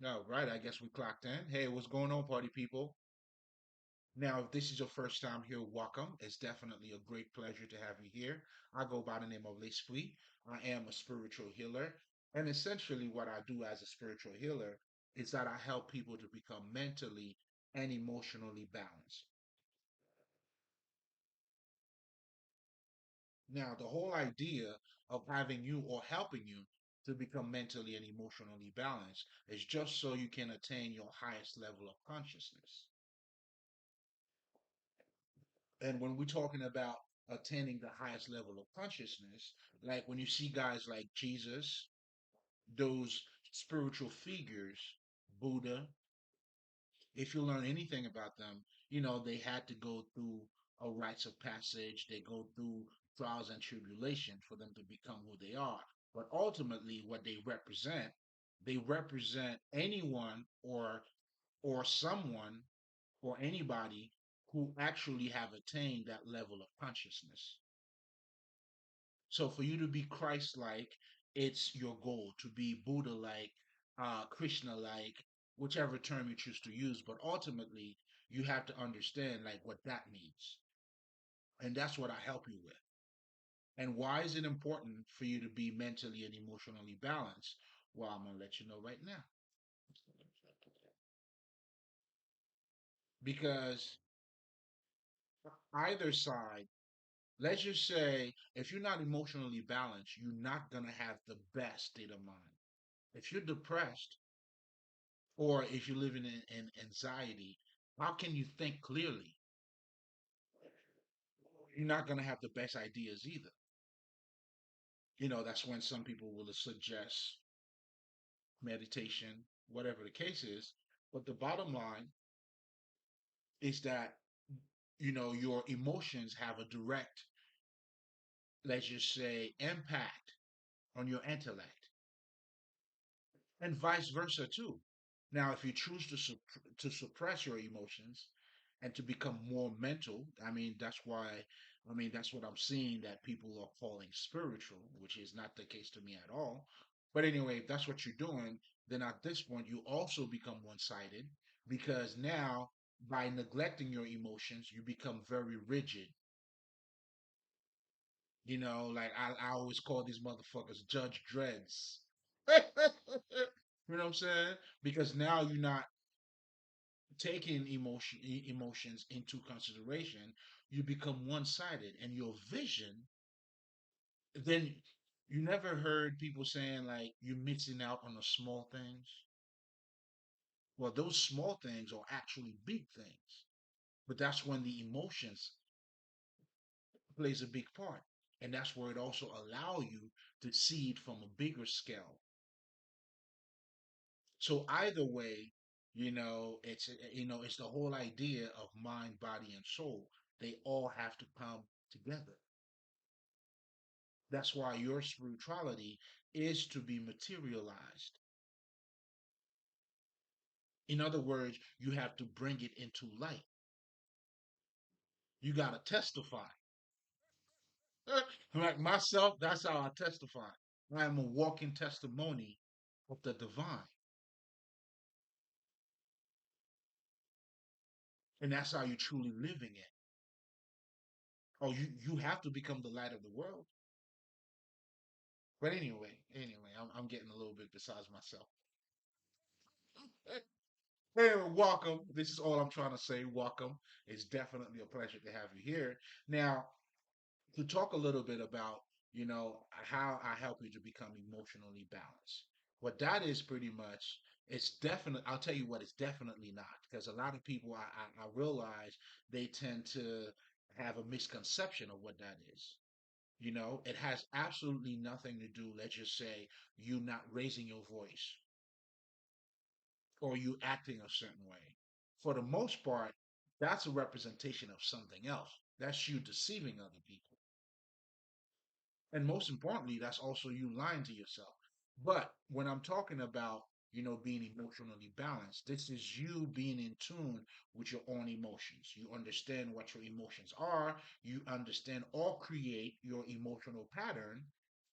All right, I guess we clocked in. Hey, what's going on, party people? Now, if this is your first time here, welcome. It's definitely a great pleasure to have you here. I go by the name of Lespri. I am a spiritual healer. And essentially, what I do as a spiritual healer is that I help people to become mentally and emotionally balanced. Now, the whole idea of having you or helping you to become mentally and emotionally balanced is just so you can attain your highest level of consciousness. And when we're talking about attaining the highest level of consciousness, like when you see guys like Jesus, those spiritual figures, Buddha, if you learn anything about them, they had to go through a rites of passage, they go through trials and tribulation for them to become who they are. But ultimately, what they represent anyone or someone or anybody who actually have attained that level of consciousness. So for you to be Christ-like, it's your goal to be Buddha-like, Krishna-like, whichever term you choose to use. But ultimately, you have to understand like what that means, and that's what I help you with. And why is it important for you to be mentally and emotionally balanced? Well, I'm gonna let you know right now. Because either side, let's just say if you're not emotionally balanced, you're not going to have the best state of mind. If you're depressed or if you're living in anxiety, how can you think clearly? You're not going to have the best ideas either. That's when some people will suggest meditation, whatever the case is. But the bottom line is that, your emotions have a direct, let's just say, impact on your intellect and vice versa too. Now, if you choose to suppress your emotions and to become more mental, that's what I'm seeing that people are calling spiritual, which is not the case to me at all. But anyway, if that's what you're doing, then at this point you also become one-sided because now by neglecting your emotions, you become very rigid. Like I always call these motherfuckers Judge Dreads. You know what I'm saying? Because now you're not taking emotions into consideration, you become one-sided, and your vision. Then you never heard people saying like you're missing out on the small things. Well, those small things are actually big things, but that's when the emotions plays a big part, and that's where it also allow you to see it from a bigger scale. So either way, it's the whole idea of mind, body, and soul. They all have to come together. That's why your spirituality is to be materialized. In other words, you have to bring it into light. You got to testify. Like myself, that's how I testify. I am a walking testimony of the divine. And that's how you're truly living it. Oh, you have to become the light of the world. But anyway, I'm getting a little bit besides myself. Hey, welcome. This is all I'm trying to say. Welcome. It's definitely a pleasure to have you here. Now, to talk a little bit about, how I help you to become emotionally balanced. What that is pretty much, it's definite. I'll tell you what, it's definitely not. Because a lot of people, I realize they tend to have a misconception of what that is. It has absolutely nothing to do, let's just say, you not raising your voice or you acting a certain way. For the most part, that's a representation of something else. That's you deceiving other people. And most importantly, that's also you lying to yourself. But when I'm talking about, being emotionally balanced, this is you being in tune with your own emotions. You understand what your emotions are, you understand or create your emotional pattern.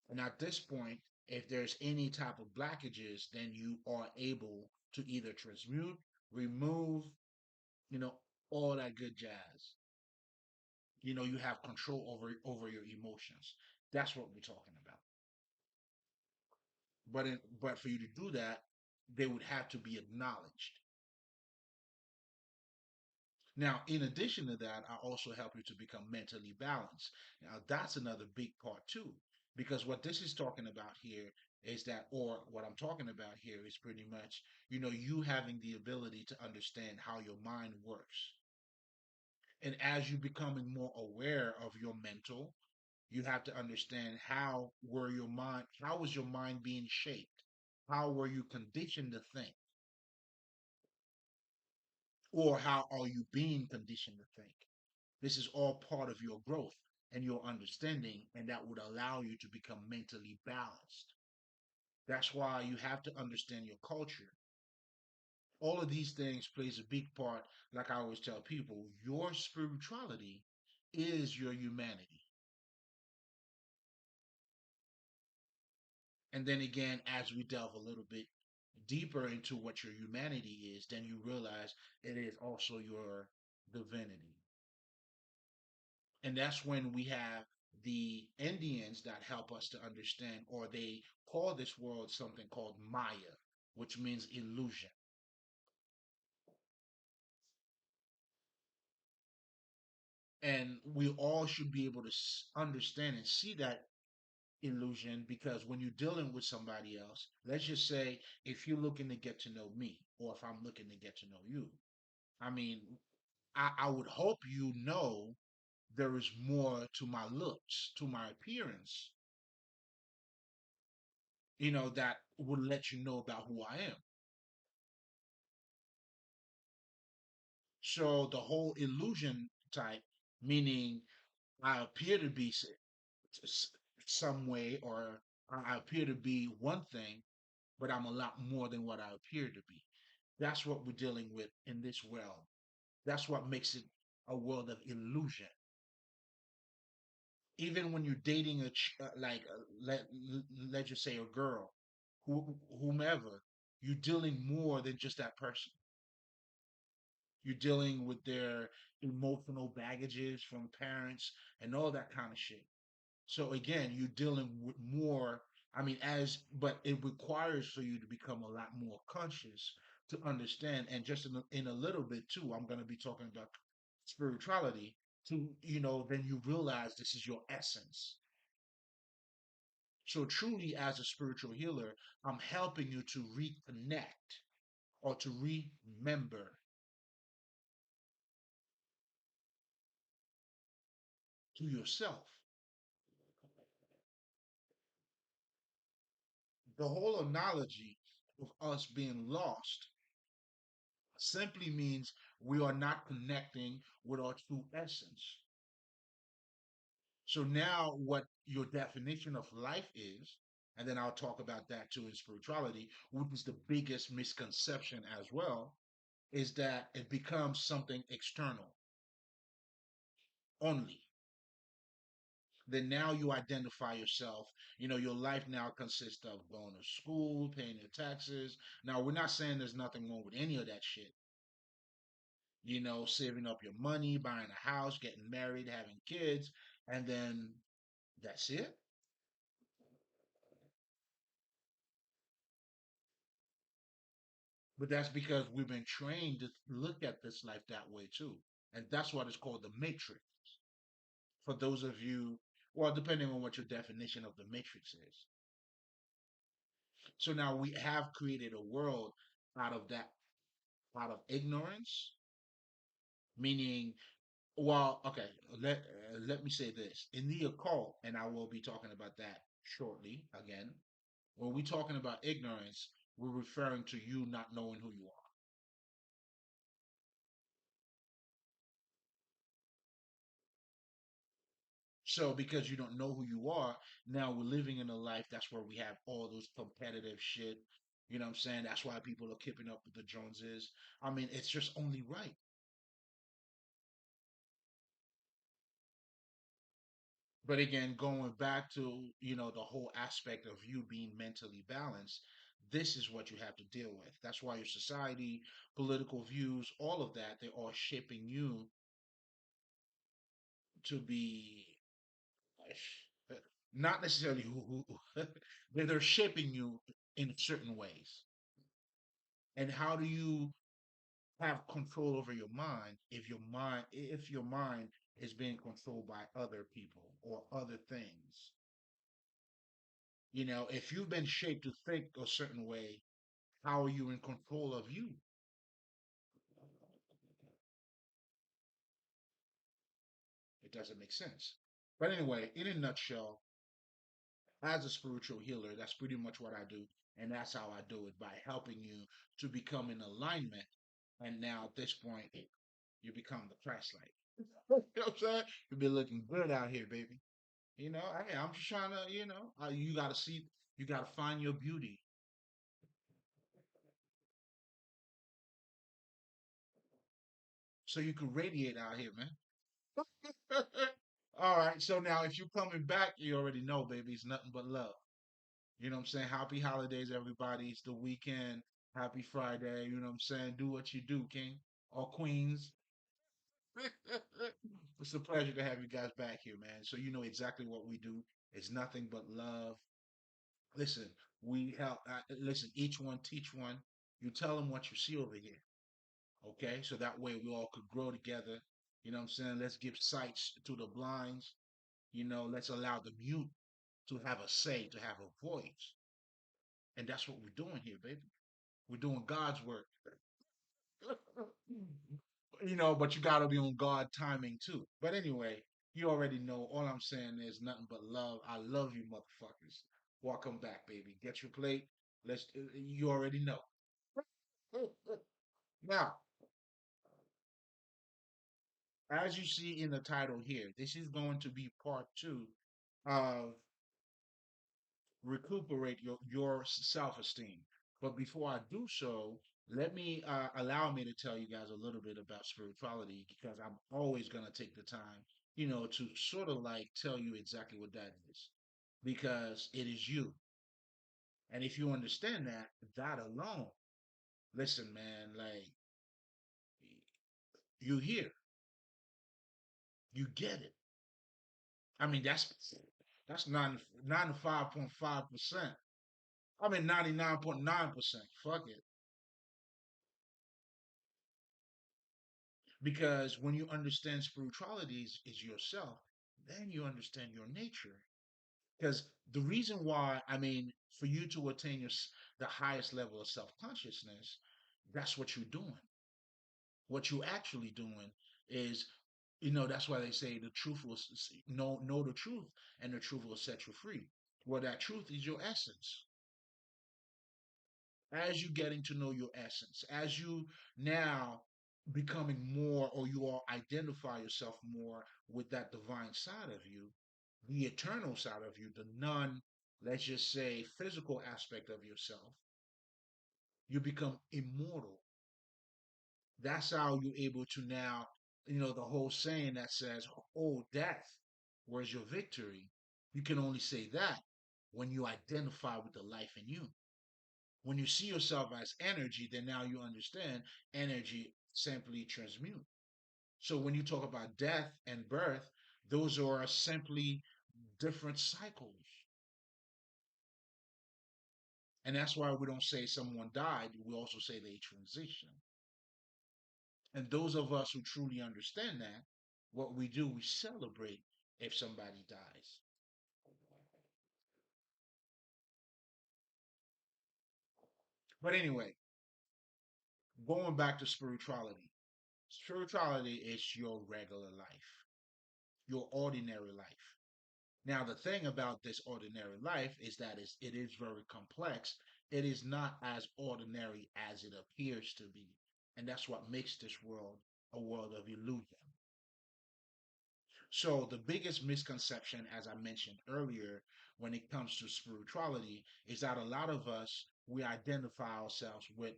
And at this point, If there's any type of blockages, then you are able to either transmute, remove, you know, all that good jazz. You have control over your emotions. That's what we're talking about. But for you to do that, they would have to be acknowledged. Now, in addition to that, I also help you to become mentally balanced. Now, that's another big part too, because what this is talking about here is that, or what I'm talking about here is pretty much, you having the ability to understand how your mind works. And as you becoming more aware of your mental, you have to understand how was your mind being shaped? How were you conditioned to think? Or how are you being conditioned to think? This is all part of your growth and your understanding, and that would allow you to become mentally balanced. That's why you have to understand your culture. All of these things plays a big part. Like I always tell people, your spirituality is your humanity. And then again, as we delve a little bit deeper into what your humanity is, then you realize it is also your divinity. And that's when we have the Indians that help us to understand, or they call this world something called Maya, which means illusion. And we all should be able to understand and see that illusion, because when you're dealing with somebody else, let's just say if you're looking to get to know me, or if I'm looking to get to know you, I mean, I would hope there is more to my looks, to my appearance, that would let you know about who I am. So the whole illusion type, meaning I appear to be s- some way, or I appear to be one thing, but I'm a lot more than what I appear to be. That's what we're dealing with in this world. That's what makes it a world of illusion. Even when you're dating let's just say a girl, whomever, you're dealing more than just that person. You're dealing with their emotional baggages from parents and all that kind of shit. So again, you're dealing with more. I mean, but it requires for you to become a lot more conscious to understand. And just in a little bit too, I'm going to be talking about spirituality. Then you realize this is your essence. So truly, as a spiritual healer, I'm helping you to reconnect or to remember to yourself. The whole analogy of us being lost simply means we are not connecting with our true essence. So now, what your definition of life is, and then I'll talk about that too in spirituality, which is the biggest misconception as well, is that it becomes something external only. Then now you identify yourself. Your life now consists of going to school, paying your taxes. Now, we're not saying there's nothing wrong with any of that shit. Saving up your money, buying a house, getting married, having kids, and then that's it. But that's because we've been trained to look at this life that way too. And that's what is called the matrix. For those of you, well, depending on what your definition of the matrix is. So now we have created a world out of that, out of ignorance, meaning, well, okay, let me say this. In the occult, and I will be talking about that shortly again, when we're talking about ignorance, we're referring to you not knowing who you are. So because you don't know who you are, now we're living in a life that's where we have all those competitive shit. You know what I'm saying? That's why people are keeping up with the Joneses. I mean, it's just only right. But again, going back to, the whole aspect of you being mentally balanced, this is what you have to deal with. That's why your society, political views, all of that, they're all shaping you to be not necessarily they're shaping you in certain ways. And how do you have control over your mind if your mind is being controlled by other people or other things? If you've been shaped to think a certain way, how are you in control of you? It doesn't make sense. But anyway, in a nutshell, as a spiritual healer, that's pretty much what I do. And that's how I do it, by helping you to become in alignment. And now at this point, you become the Christ light. You know what I'm saying? You'll be looking good out here, baby. I'm just trying to, you got to see, you got to find your beauty so you can radiate out here, man. All right. So now, if you're coming back, you already know, baby, it's nothing but love. You know what I'm saying? Happy holidays, everybody. It's the weekend. Happy Friday. You know what I'm saying? Do what you do, King or Queens. It's a pleasure to have you guys back here, man. So you know exactly what we do. It's nothing but love. Listen, we help. Listen, each one teach one. You tell them what you see over here. Okay, so that way we all could grow together. You know what I'm saying? Let's give sights to the blinds. Let's allow the mute to have a say, to have a voice. And that's what we're doing here, baby. We're doing God's work. But you gotta be on God timing too. But anyway, you already know. All I'm saying is nothing but love. I love you, motherfuckers. Welcome back, baby. Get your plate. You already know. Now, as you see in the title here, this is going to be part two of recuperate your self-esteem. But before I do so, let me allow me to tell you guys a little bit about spirituality, because I'm always going to take the time, to sort of like tell you exactly what that is, because it is you. And if you understand that, that alone, listen, man, like, you hear, you get it. I mean, that's 95.5%. I mean, 99.9%. Fuck it. Because when you understand spirituality is yourself, then you understand your nature. Because the reason why, I mean, for you to attain the highest level of self consciousness, that's what you're doing. What you're actually doing is, that's why they say the truth will know the truth, and the truth will set you free. Well, that truth is your essence. As you getting to know your essence, as you now becoming more, or you all identify yourself more with that divine side of you, the eternal side of you, the non, let's just say, physical aspect of yourself, you become immortal. That's how you're able to now, the whole saying that says, "Oh, death, where's your victory?" You can only say that when you identify with the life in you. When you see yourself as energy, then now you understand energy simply transmute. So when you talk about death and birth, those are simply different cycles. And that's why we don't say someone died, we also say they transition. And those of us who truly understand that, what we do, we celebrate if somebody dies. But anyway, going back to spirituality, spirituality is your regular life, your ordinary life. Now, the thing about this ordinary life is that it is very complex. It is not as ordinary as it appears to be. And that's what makes this world a world of illusion. So, the biggest misconception, as I mentioned earlier, when it comes to spirituality, is that a lot of us, we identify ourselves with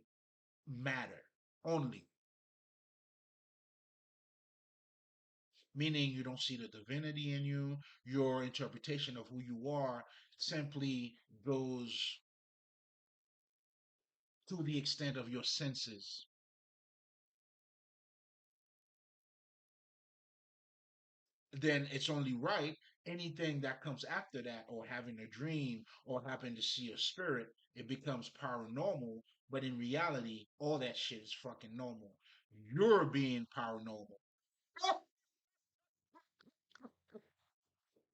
matter only. meaning you don't see the divinity in you. Your interpretation of who you are simply goes to the extent of your senses. Then it's only right. Anything that comes after that, or having a dream, or happen to see a spirit, it becomes paranormal. But in reality, all that shit is fucking normal. You're being paranormal.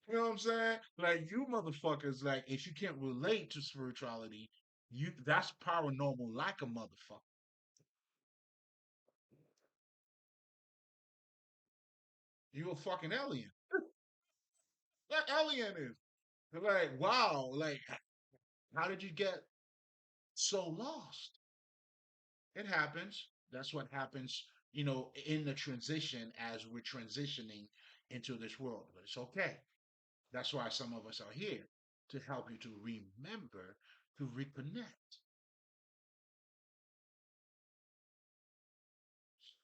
You know what I'm saying? Like you motherfuckers, like if you can't relate to spirituality, you that's paranormal like a motherfucker. You a fucking alien. That alien is. They're like, wow, like how did you get so lost? It happens. That's what happens, in the transition as we're transitioning into this world. But it's okay. That's why some of us are here to help you to remember, to reconnect.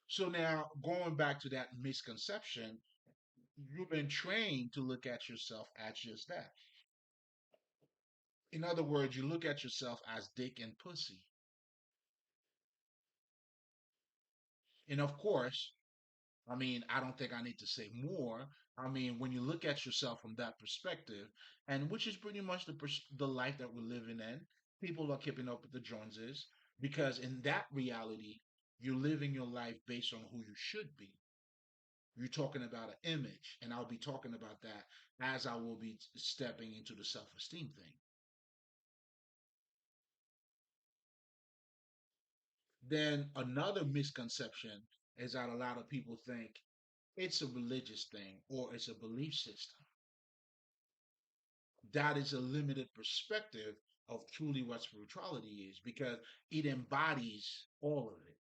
So now, going back to that misconception, you've been trained to look at yourself as just that. In other words, you look at yourself as dick and pussy. And of course, I mean, I don't think I need to say more. I mean, when you look at yourself from that perspective, and which is pretty much the life that we're living in, people are keeping up with the Joneses because in that reality, you're living your life based on who you should be. You're talking about an image, and I'll be talking about that as I will be stepping into the self-esteem thing. Then another misconception is that a lot of people think it's a religious thing or it's a belief system. That is a limited perspective of truly what spirituality is because it embodies all of it.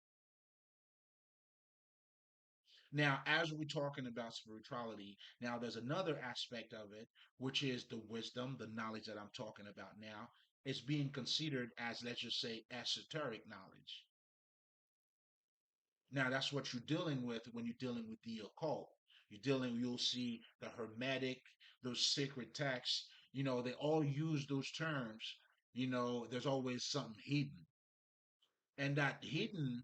Now, as we're talking about spirituality, now there's another aspect of it, which is the wisdom, the knowledge that I'm talking about now. It's being considered as, let's just say, esoteric knowledge. Now, that's what you're dealing with when you're dealing with the occult. You'll see the hermetic, those sacred texts, they all use those terms. There's always something hidden. And that hidden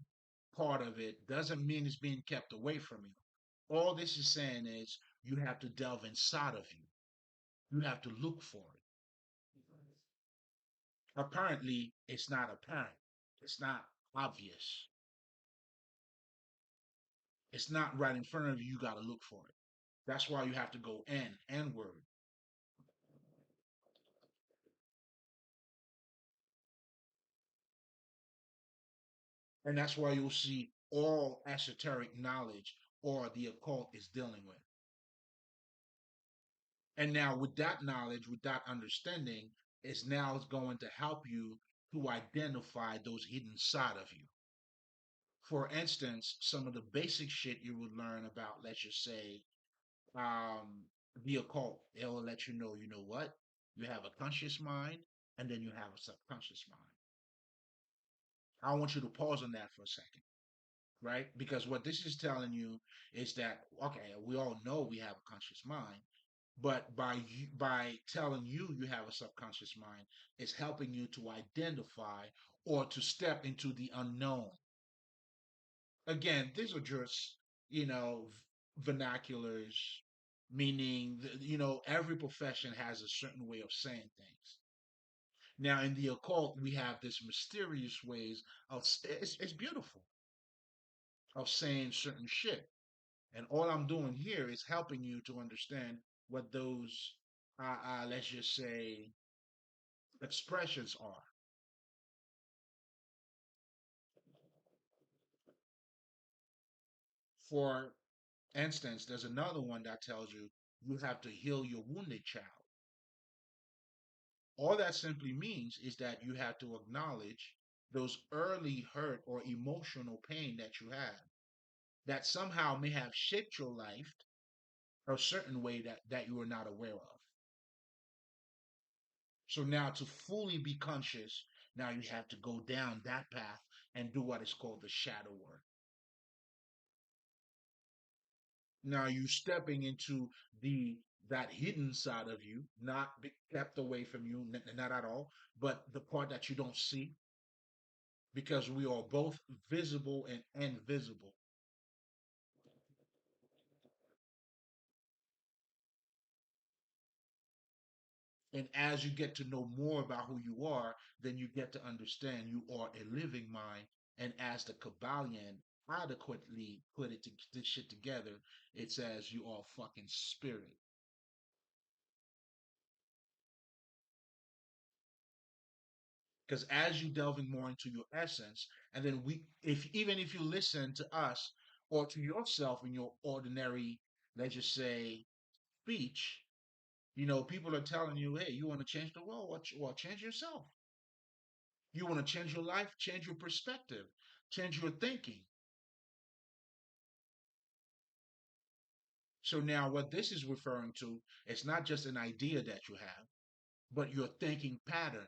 part of it doesn't mean it's being kept away from you. All this is saying is you have to delve inside of you. You have to look for it. Apparently, it's not apparent. It's not obvious. It's not right in front of you. You got to look for it. That's why you have to go in word. And that's why you'll see all esoteric knowledge or the occult is dealing with. And now with that knowledge, with that understanding, it's now going to help you to identify those hidden side of you. For instance, some of the basic shit you would learn about, let's just say, um, the occult, it'll let you know what? You have a conscious mind and then you have a subconscious mind. I want you to pause on that for a second, right? Because what this is telling you is that, okay, we all know we have a conscious mind, but by telling you have a subconscious mind, it's helping you to identify or to step into the unknown. Again, these are just vernaculars, meaning every profession has a certain way of saying things. Now, in the occult, we have this mysterious ways of it's beautiful of saying certain shit. And all I'm doing here is helping you to understand what those, let's just say, expressions are. For instance, there's another one that tells you you have to heal your wounded child. All that simply means is that you have to acknowledge those early hurt or emotional pain that you had that somehow may have shaped your life a certain way that you are not aware of. So now to fully be conscious, now you have to go down that path and do what is called the shadow work. Now you stepping into the that hidden side of you, not be kept away from you, not at all, but the part that you don't see, because we are both visible and invisible. And as you get to know more about who you are, then you get to understand you are a living mind. And as the Kabbalion adequately put this shit together, it says you are fucking spirit. Because as you delving more into your essence, and then if even if you listen to us or to yourself in your ordinary, let's just say, speech, people are telling you, hey, you want to change the world, well, change yourself. You want to change your life, change your perspective, change your thinking. So now, what this is referring to, it's not just an idea that you have, but your thinking pattern.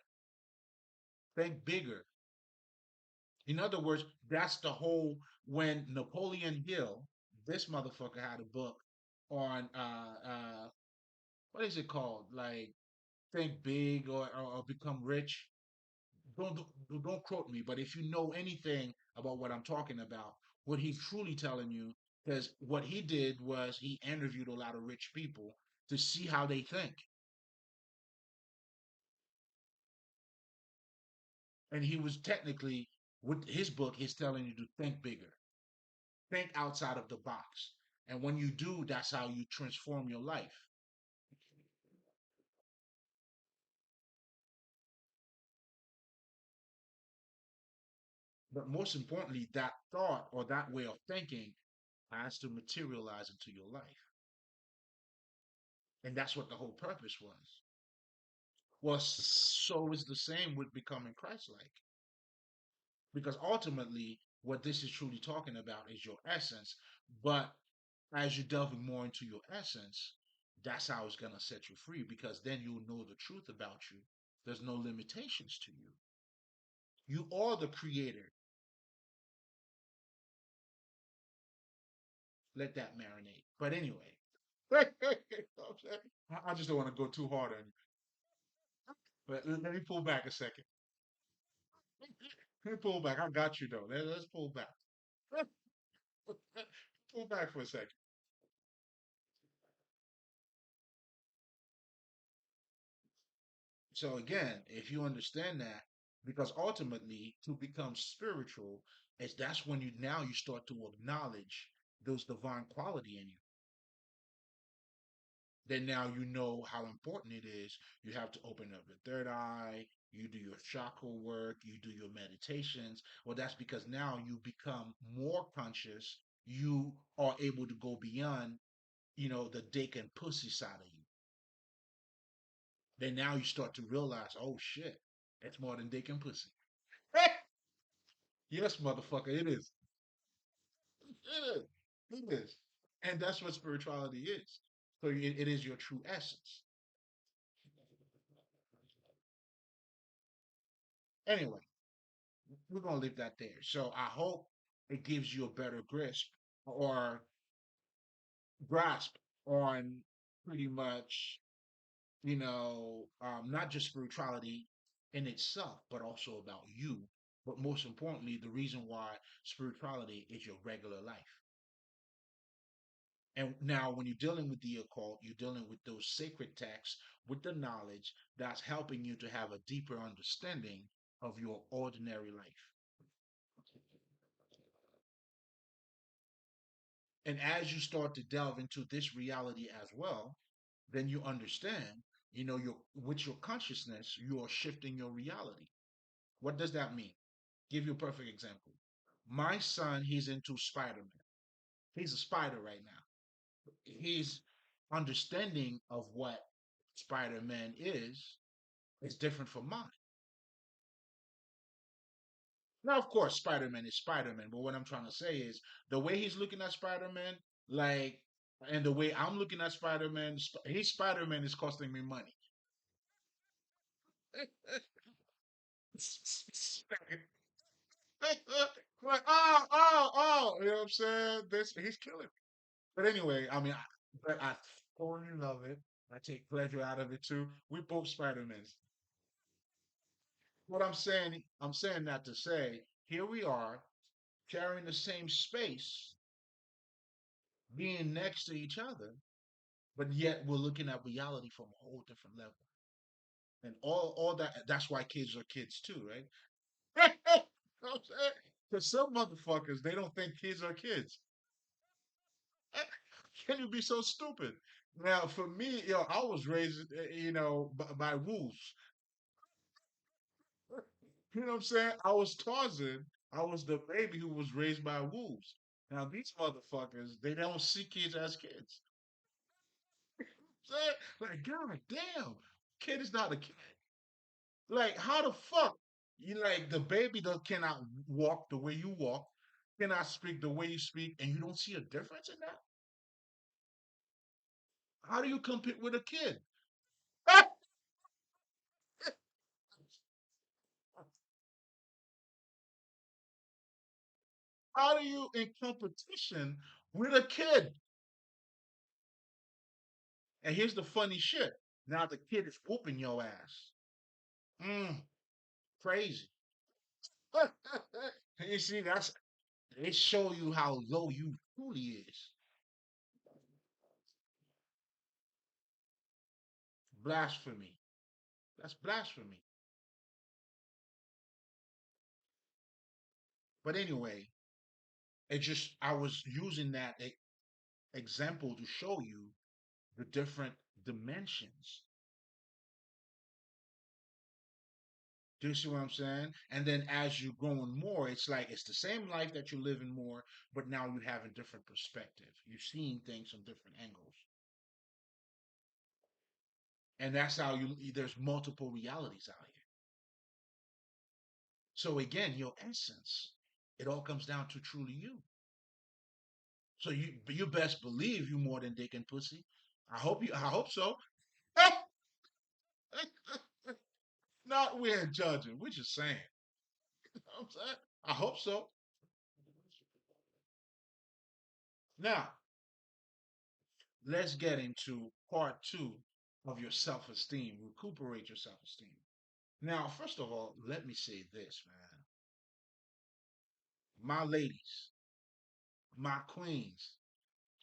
Think bigger. In other words, that's the whole. When Napoleon Hill, this motherfucker had a book on what is it called? Like think big or become rich. Don't quote me, but if you know anything about what I'm talking about, what he's truly telling you, because what he did was he interviewed a lot of rich people to see how they think, and he was technically with his book, he's telling you to think bigger, think outside of the box, and when you do, that's how you transform your life. But most importantly, that thought or that way of thinking has to materialize into your life, and that's what the whole purpose was. Well, so is the same with becoming Christ-like, because ultimately, what this is truly talking about is your essence. But as you're delving more into your essence, that's how it's gonna set you free, because then you'll know the truth about you. There's no limitations to you. You are the creator. Let that marinate. But anyway, I just don't want to go too hard on you. But let me pull back a second. Let me pull back. I got you though. Let's pull back. Pull back for a second. So again, if you understand that, because ultimately to become spiritual is that's when you start to acknowledge those divine quality in you. Then now you know how important it is. You have to open up the third eye, you do your chakra work, you do your meditations. Well, that's because now you become more conscious. You are able to go beyond, the dick and pussy side of you. Then now you start to realize, oh shit, it's more than dick and pussy. Yes, motherfucker, it is. It is. It is. And that's what spirituality is. So it is your true essence. Anyway, we're gonna leave that there. So I hope it gives you a better or grasp on pretty much, not just spirituality in itself, but also about you. But most importantly, the reason why spirituality is your regular life. And now, when you're dealing with the occult, you're dealing with those sacred texts with the knowledge that's helping you to have a deeper understanding of your ordinary life. And as you start to delve into this reality as well, then you understand, with your consciousness, you are shifting your reality. What does that mean? Give you a perfect example. My son, he's into Spider-Man. He's a spider right now. His understanding of what Spider-Man is different from mine. Now, of course, Spider-Man is Spider-Man, but what I'm trying to say is the way he's looking at Spider-Man, like, and the way I'm looking at Spider-Man, his Spider-Man is costing me money. Like, oh, oh, oh, you know what I'm saying? This he's killing me. But anyway, I mean, but I totally love it. I take pleasure out of it too. We both Spider-Mans. What I'm saying that to say, here we are sharing the same space, being next to each other, but yet we're looking at reality from a whole different level. And all that's why kids are kids too, right? Because some motherfuckers they don't think kids are kids. Can you be so stupid? Now, for me, I was raised, by wolves. You know what I'm saying? I was Tarzan. I was the baby who was raised by wolves. Now, these motherfuckers, they don't see kids as kids. Say, like, God damn, kid is not a kid. Like, how the fuck? You like the baby that cannot walk the way you walk, cannot speak the way you speak, and you don't see a difference in that? How do you compete with a kid? How do you in competition with a kid? And here's the funny shit. Now the kid is whooping your ass. Mm, crazy. You see, it show you how low you truly is. Blasphemy. That's blasphemy. But anyway, it just I was using that example to show you the different dimensions. Do you see what I'm saying? And then as you're growing more, it's like it's the same life that you're living more, but now you have a different perspective. You're seeing things from different angles. And that's how there's multiple realities out here. So again, your essence, it all comes down to truly you. So you best believe you more than dick and pussy. I hope so. Not we're judging. We're just saying. You know what I'm saying? I hope so. Now, let's get into part two of your self-esteem. Recuperate your self-esteem. Now, first of all, let me say this, man. My ladies, my queens,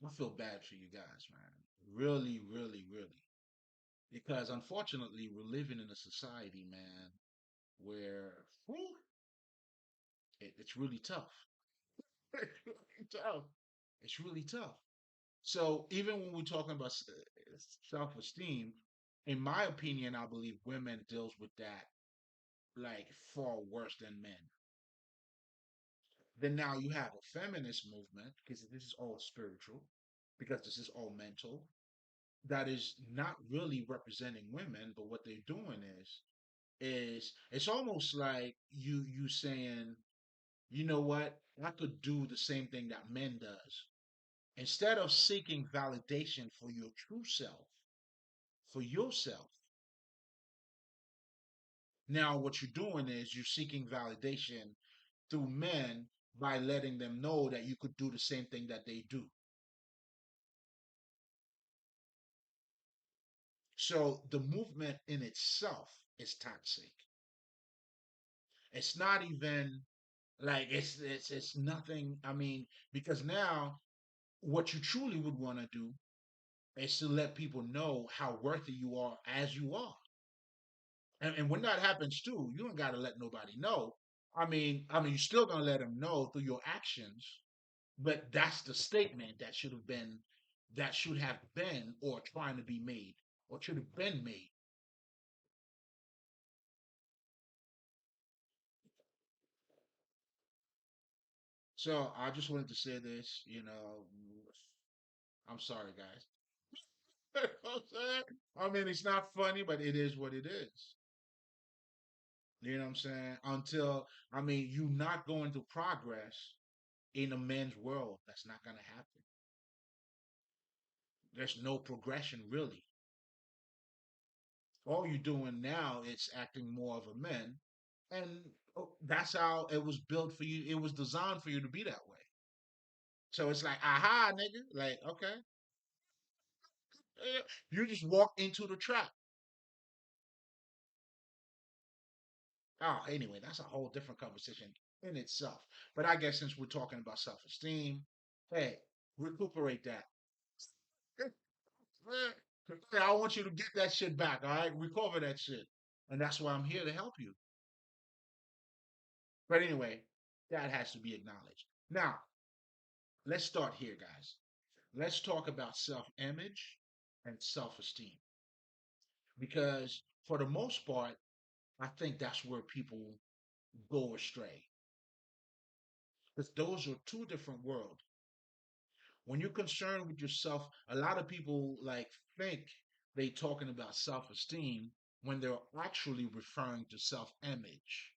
I feel bad for you guys, man. Really, really, really. Because unfortunately, we're living in a society, man, where whew, it's really tough. It's really tough. It's really tough. So even when we're talking about self-esteem, in my opinion, I believe women deals with that like far worse than men. Then now you have a feminist movement because this is all spiritual, because this is all mental. That is not really representing women, but what they're doing is it's almost like you saying, you know what, I could do the same thing that men does. Instead of seeking validation for your true self, for yourself, now what you're doing is you're seeking validation through men by letting them know that you could do the same thing that they do. So the movement in itself is toxic. It's not even like it's nothing. I mean, because now what you truly would want to do is to let people know how worthy you are as you are. And when that happens too, you don't got to let nobody know. You're still gonna let them know through your actions, but that's the statement that should have been, or trying to be made, or should have been made. So I just wanted to say this. I'm sorry, guys. You know what I'm saying? I mean, it's not funny, but it is what it is. You know what I'm saying? You're not going to progress in a man's world. That's not going to happen. There's no progression really. All you're doing now is acting more of a man, and that's how it was built for you. It was designed for you to be that way. So it's like, aha, nigga. Like, okay. You just walk into the trap. Oh, anyway, that's a whole different conversation in itself. But I guess since we're talking about self esteem, hey, recuperate that. Hey, I want you to get that shit back, all right? Recover that shit. And that's why I'm here to help you. But anyway, that has to be acknowledged. Now, let's start here, guys. Let's talk about self image and self esteem. Because for the most part, I think that's where people go astray. Because those are two different worlds. When you're concerned with yourself, a lot of people like think they talking about self-esteem when they're actually referring to self-image.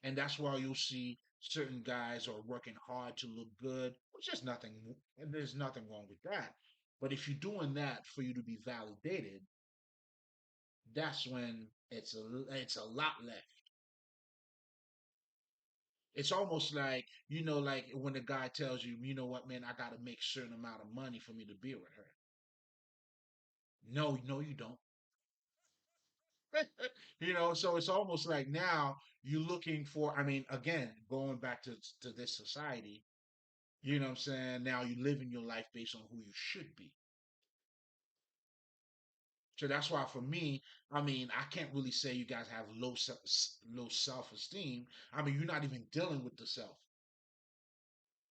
And that's why you'll see certain guys are working hard to look good, which is nothing, and there's nothing wrong with that. But if you're doing that for you to be validated, that's when it's a lot left. It's almost like, like when the guy tells you, you know what, man, I got to make a certain amount of money for me to be with her. No, no, you don't. So it's almost like now you're looking for, I mean, again, going back to this society, you know what I'm saying? Now you living your life based on who you should be. So that's why for me, I mean, I can't really say you guys have low self-esteem. I mean, you're not even dealing with the self.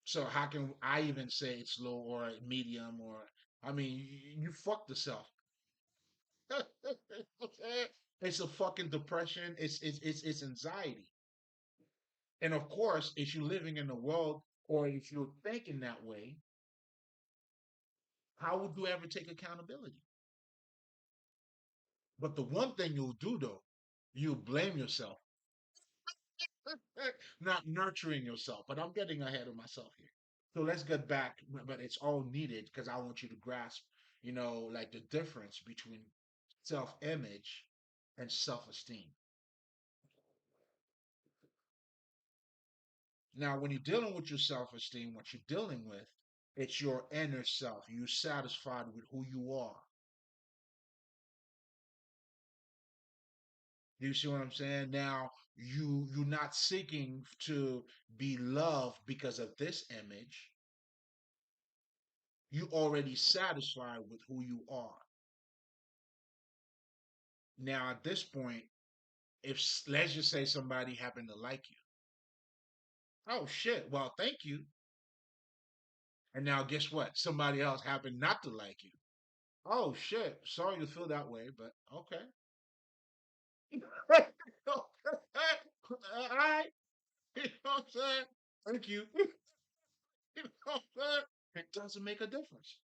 So how can I even say it's low or medium or I mean, you fuck the self. It's a fucking depression. It's anxiety. And of course, if you're living in the world or if you're thinking that way, how would you ever take accountability? But the one thing you'll do though, you'll blame yourself, not nurturing yourself. But I'm getting ahead of myself here. So let's get back, but it's all needed because I want you to grasp, like the difference between self-image and self-esteem. Now, when you're dealing with your self-esteem, what you're dealing with, it's your inner self. You're satisfied with who you are. Do you see what I'm saying? Now, you're not seeking to be loved because of this image. You already satisfied with who you are. Now, at this point, if let's just say somebody happened to like you, oh shit, well, thank you. And now, guess what? Somebody else happened not to like you. Oh shit, sorry to feel that way, but okay. All right, you know what I'm saying? Thank you. You know what I'm saying? It doesn't make a difference.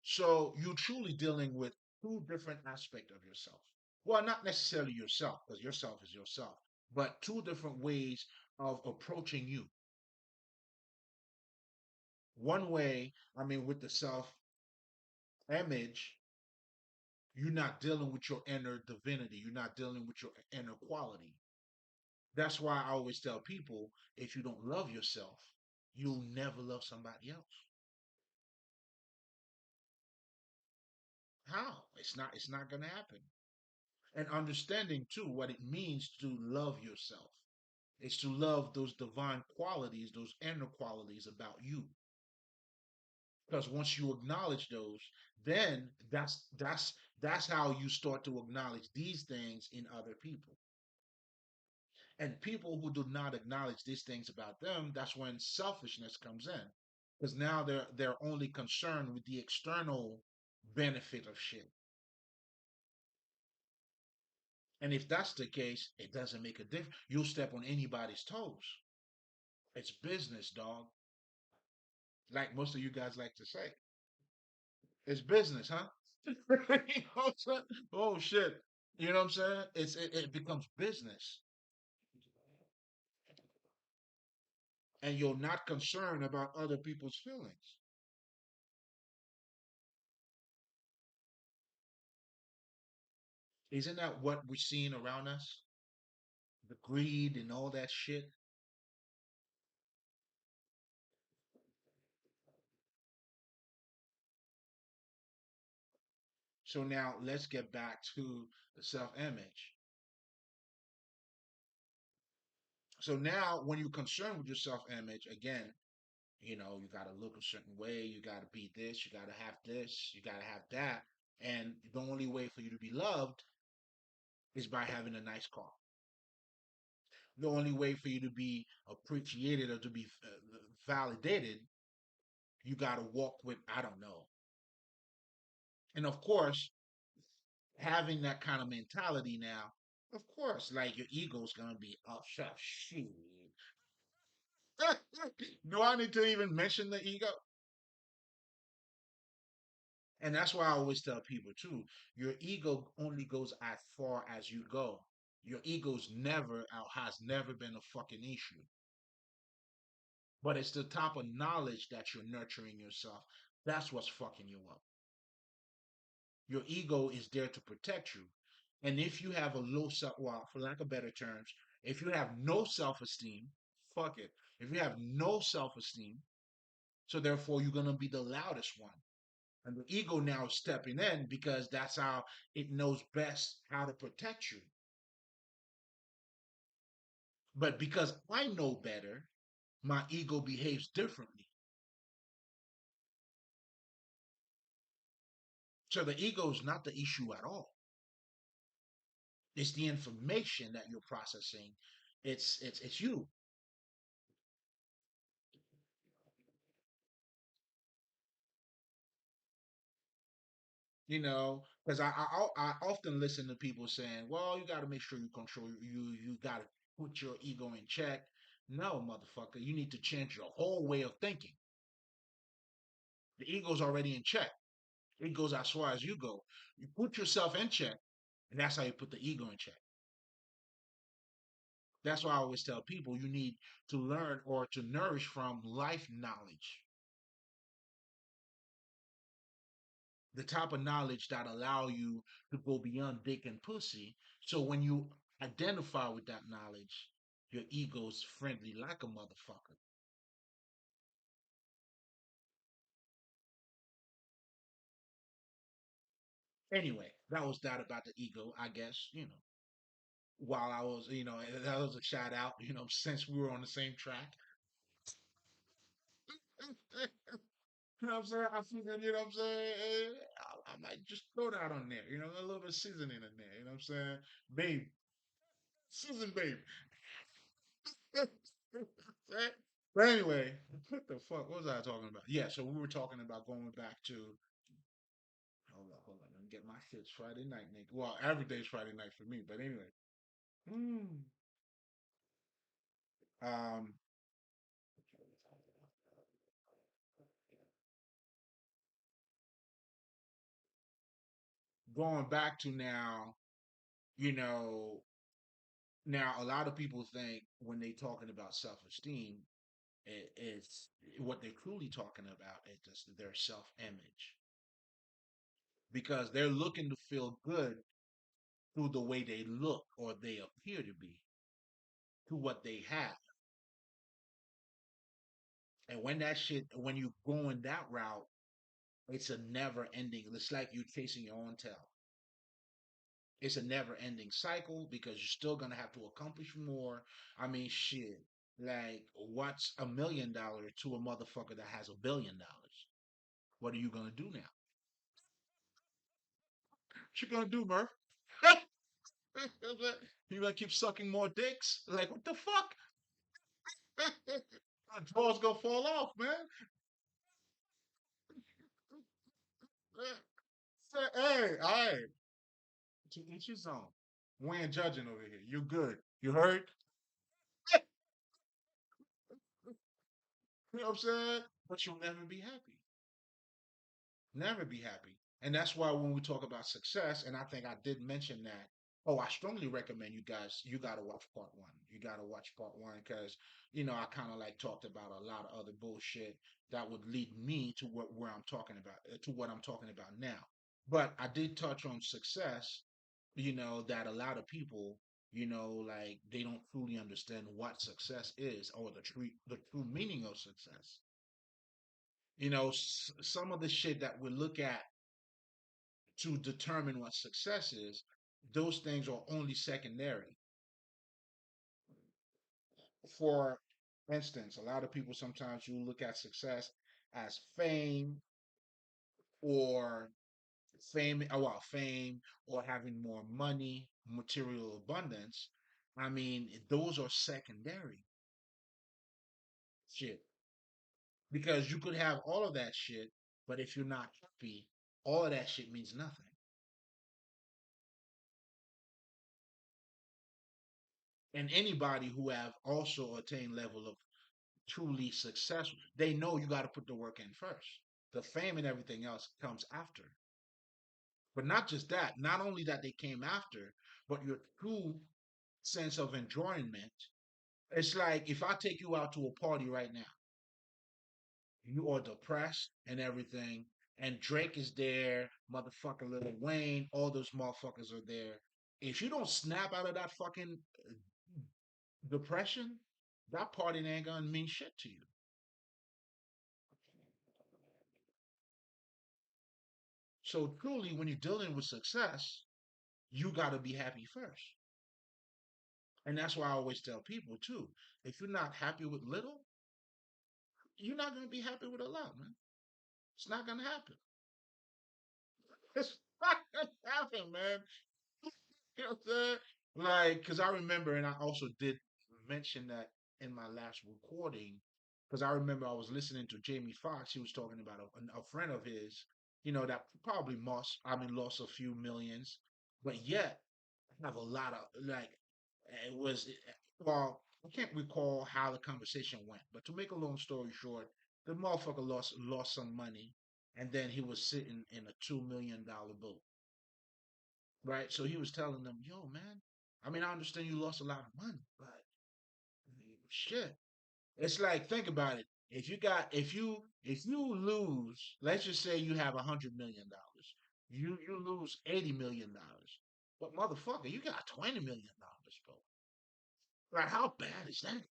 So you're truly dealing with two different aspects of yourself. Well, not necessarily yourself, because yourself is yourself, but two different ways of approaching you. One way, I mean, with the self image, you're not dealing with your inner divinity. You're not dealing with your inner quality. That's why I always tell people if you don't love yourself, you'll never love somebody else. How? It's not gonna happen. And understanding too what it means to love yourself. It's to love those divine qualities, those inner qualities about you. Because once you acknowledge those, then that's how you start to acknowledge these things in other people. And people who do not acknowledge these things about them, that's when selfishness comes in. Because now they're only concerned with the external benefit of shit. And if that's the case, it doesn't make a difference. You'll step on anybody's toes. It's business, dog. Like most of you guys like to say. It's business, huh? You know what I'm saying? Oh shit. You know what I'm saying? It becomes business. And you're not concerned about other people's feelings. Isn't that what we're seeing around us? The greed and all that shit. So now let's get back to the self-image. So now when you're concerned with your self-image, again, you got to look a certain way, you got to be this, you got to have this, you got to have that. And the only way for you to be loved is by having a nice car. The only way for you to be appreciated or to be validated, you got to walk with, I don't know. And of course, having that kind of mentality now, of course, like your ego's going to be, oh, shit. Do I need to even mention the ego? And that's why I always tell people too, your ego only goes as far as you go. Your ego's never out has never been a fucking issue. But it's the type of knowledge that you're nurturing yourself. That's what's fucking you up. Your ego is there to protect you. And if you have a low self, well, for lack of better terms, if you have no self esteem, fuck it. If you have no self esteem, so therefore you're going to be the loudest one. And the ego now is stepping in because that's how it knows best how to protect you. But because I know better, my ego behaves differently. So the ego is not the issue at all. It's the information that you're processing. It's you. Because I often listen to people saying, "Well, you got to make sure you control you got to put your ego in check." No, motherfucker, you need to change your whole way of thinking. The ego's already in check. It goes as far as you go. You put yourself in check, and that's how you put the ego in check. That's why I always tell people you need to learn or to nourish from life knowledge, the type of knowledge that allow you to go beyond dick and pussy. So when you identify with that knowledge, your ego's friendly like a motherfucker. Anyway, that was that about the ego, I guess. While I was, that was a shout out. Since we were on the same track. You know what I'm saying? I figured, you know what I'm saying? I might just throw that on there, a little bit of seasoning in there, you know what I'm saying? Babe, season babe. But anyway, what the fuck what was I talking about? Yeah, so we were talking about going back to, hold on, let me get my shit. Friday night, nigga. Well, every day's Friday night for me, but anyway. Hmm. Um, Going back to now, you know, now a lot of people think when they talking about self-esteem, it's what they're truly talking about is just their self-image because they're looking to feel good through the way they look or they appear to be to what they have. And when you're going that route, it's a never ending. It's like you chasing your own tail. It's a never ending cycle because you're still gonna have to accomplish more. I mean, shit. Like, what's $1 million to a motherfucker that has $1 billion? What are you gonna do now? What you gonna do, Murph? You gonna keep sucking more dicks? Like, what the fuck? My drawers gonna fall off, man. Hey, all right. To each his own. We ain't judging over here. You good. You heard? You know what I'm saying? But you'll never be happy. Never be happy. And that's why when we talk about success, and I think I did mention that. Oh, I strongly recommend you guys, you got to watch part one. You got to watch part one because, I kind of like talked about a lot of other bullshit that would lead me to where I'm talking about, to what I'm talking about now. But I did touch on success that a lot of people, like they don't truly understand what success is or the true meaning of success. Some of the shit that we look at to determine what success is, those things are only secondary. For instance, a lot of people sometimes you look at success as fame or fame or having more money, material abundance. I mean, those are secondary shit because you could have all of that shit, but if you're not happy, all of that shit means nothing. And anybody who have also attained level of truly successful, they know you got to put the work in first. The fame and everything else comes after. But not just that, not only that they came after, but your true sense of enjoyment. It's like if I take you out to a party right now, you are depressed and everything, and Drake is there, motherfucker Lil Wayne, all those motherfuckers are there. If you don't snap out of that fucking depression, that party ain't gonna mean shit to you. So truly, when you're dealing with success, you gotta be happy first. And that's why I always tell people too, if you're not happy with little, you're not gonna be happy with a lot, man. It's not gonna happen. It's not gonna happen, man. You know what I'm saying? Like, because I remember, and I also did mention that in my last recording, because I remember I was listening to Jamie Foxx. He was talking about a friend of his, that probably lost a few millions, but yet have a lot of like, it was, well, I can't recall how the conversation went, but to make a long story short, the motherfucker lost some money, and then he was sitting in a $2 million boat. Right. So he was telling them, yo, man, I mean, I understand you lost a lot of money, but shit. It's like, think about it. If you lose, let's just say you have $100 million. You lose $80 million. But motherfucker, you got $20 million, bro. Like, how bad is that?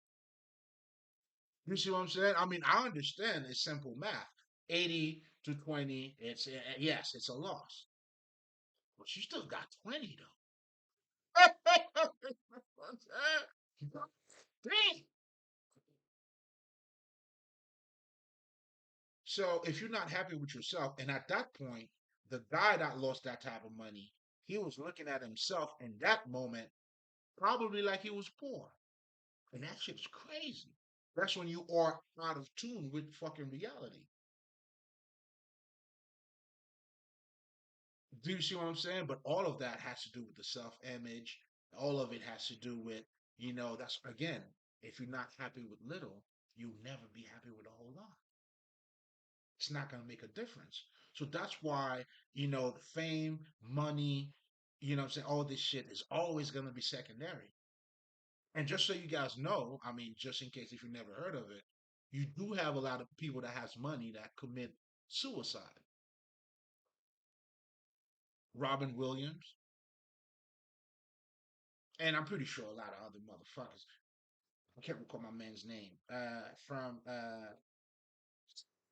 You see what I'm saying? I mean, I understand it's simple math. 80 to 20, yes, it's a loss. But you still got 20 though. Damn. So if you're not happy with yourself, and at that point, the guy that lost that type of money, he was looking at himself in that moment, probably like he was poor. And that shit's crazy. That's when you are out of tune with fucking reality. Do you see what I'm saying? But all of that has to do with the self image. All of it has to do with, that's again, if you're not happy with little, you'll never be happy with a whole lot. It's not going to make a difference. So that's why, fame, money, I'm saying, all this shit is always going to be secondary. And just so you guys know, I mean, just in case if you never heard of it, you do have a lot of people that has money that commit suicide. Robin Williams, and I'm pretty sure a lot of other motherfuckers. I can't recall my man's name. From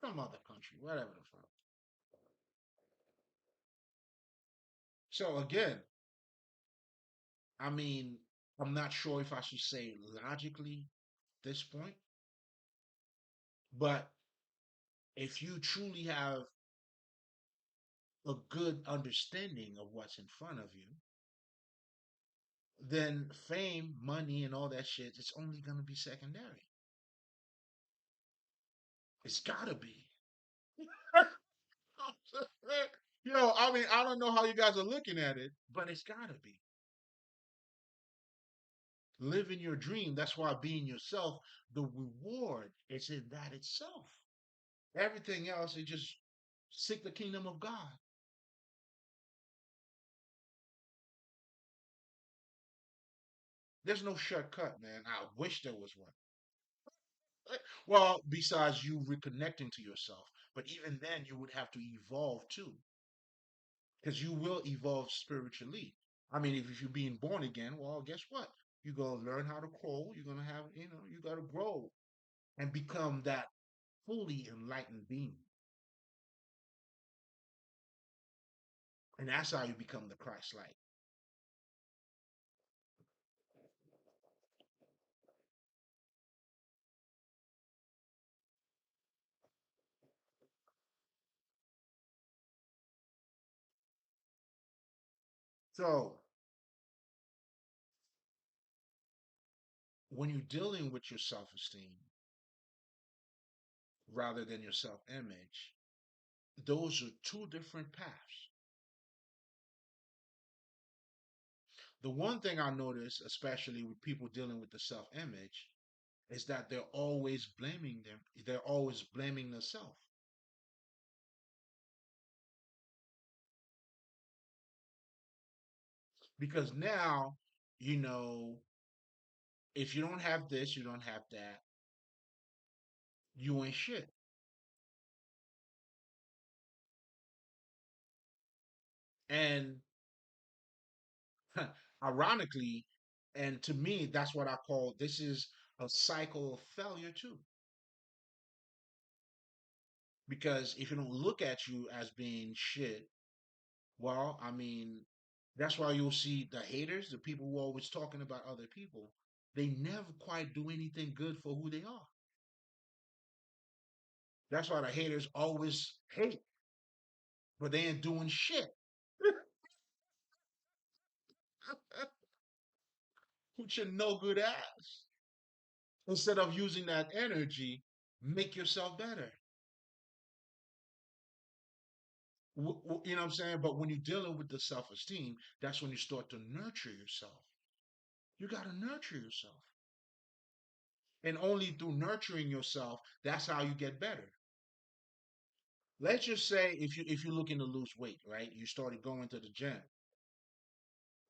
some other country, whatever the fuck. So again, I mean, I'm not sure if I should say logically at this point, but if you truly have a good understanding of what's in front of you, then fame, money, and all that shit, it's only going to be secondary. It's got to be. I mean, I don't know how you guys are looking at it, but it's got to be. Living your dream. That's why being yourself, the reward is in that itself. Everything else is just seek the kingdom of God. There's no shortcut, man. I wish there was one. Well, besides you reconnecting to yourself, but even then, you would have to evolve too, because you will evolve spiritually. I mean, if you're being born again, well, guess what? You're gonna learn how to crawl. You're gonna have, you got to grow and become that fully enlightened being, and that's how you become the Christ-like. So when you're dealing with your self-esteem rather than your self-image, those are two different paths. The one thing I notice, especially with people dealing with the self-image, is that they're always blaming them. They're always blaming themselves. Because now, you know, if you don't have this, you don't have that, you ain't shit. And ironically, and to me, that's what I call this is a cycle of failure too. Because if you don't look at you as being shit, well, I mean, that's why you'll see the haters, the people who are always talking about other people, they never quite do anything good for who they are. That's why the haters always hate, but they ain't doing shit. With your no good ass. Instead of using that energy, make yourself better. You know what I'm saying? But when you're dealing with the self esteem, that's when you start to nurture yourself. You got to nurture yourself. And only through nurturing yourself, that's how you get better. Let's just say if you're looking to lose weight, right? You started going to the gym,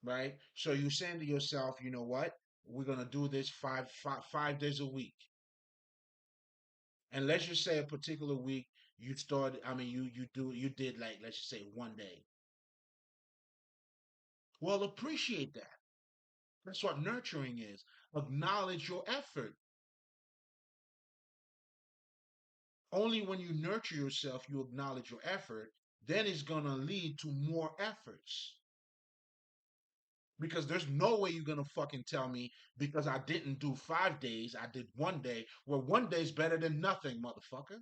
right? So you're saying to yourself, you know what? We're gonna do this 5 days a week. And let's just say a particular week you started. I mean, you did like let's just say one day. Well, appreciate that. That's what nurturing is. Acknowledge your effort. Only when you nurture yourself, you acknowledge your effort. Then it's gonna lead to more efforts. Because there's no way you're gonna fucking tell me because I didn't do 5 days, I did one day. Well, one day's better than nothing, motherfucker.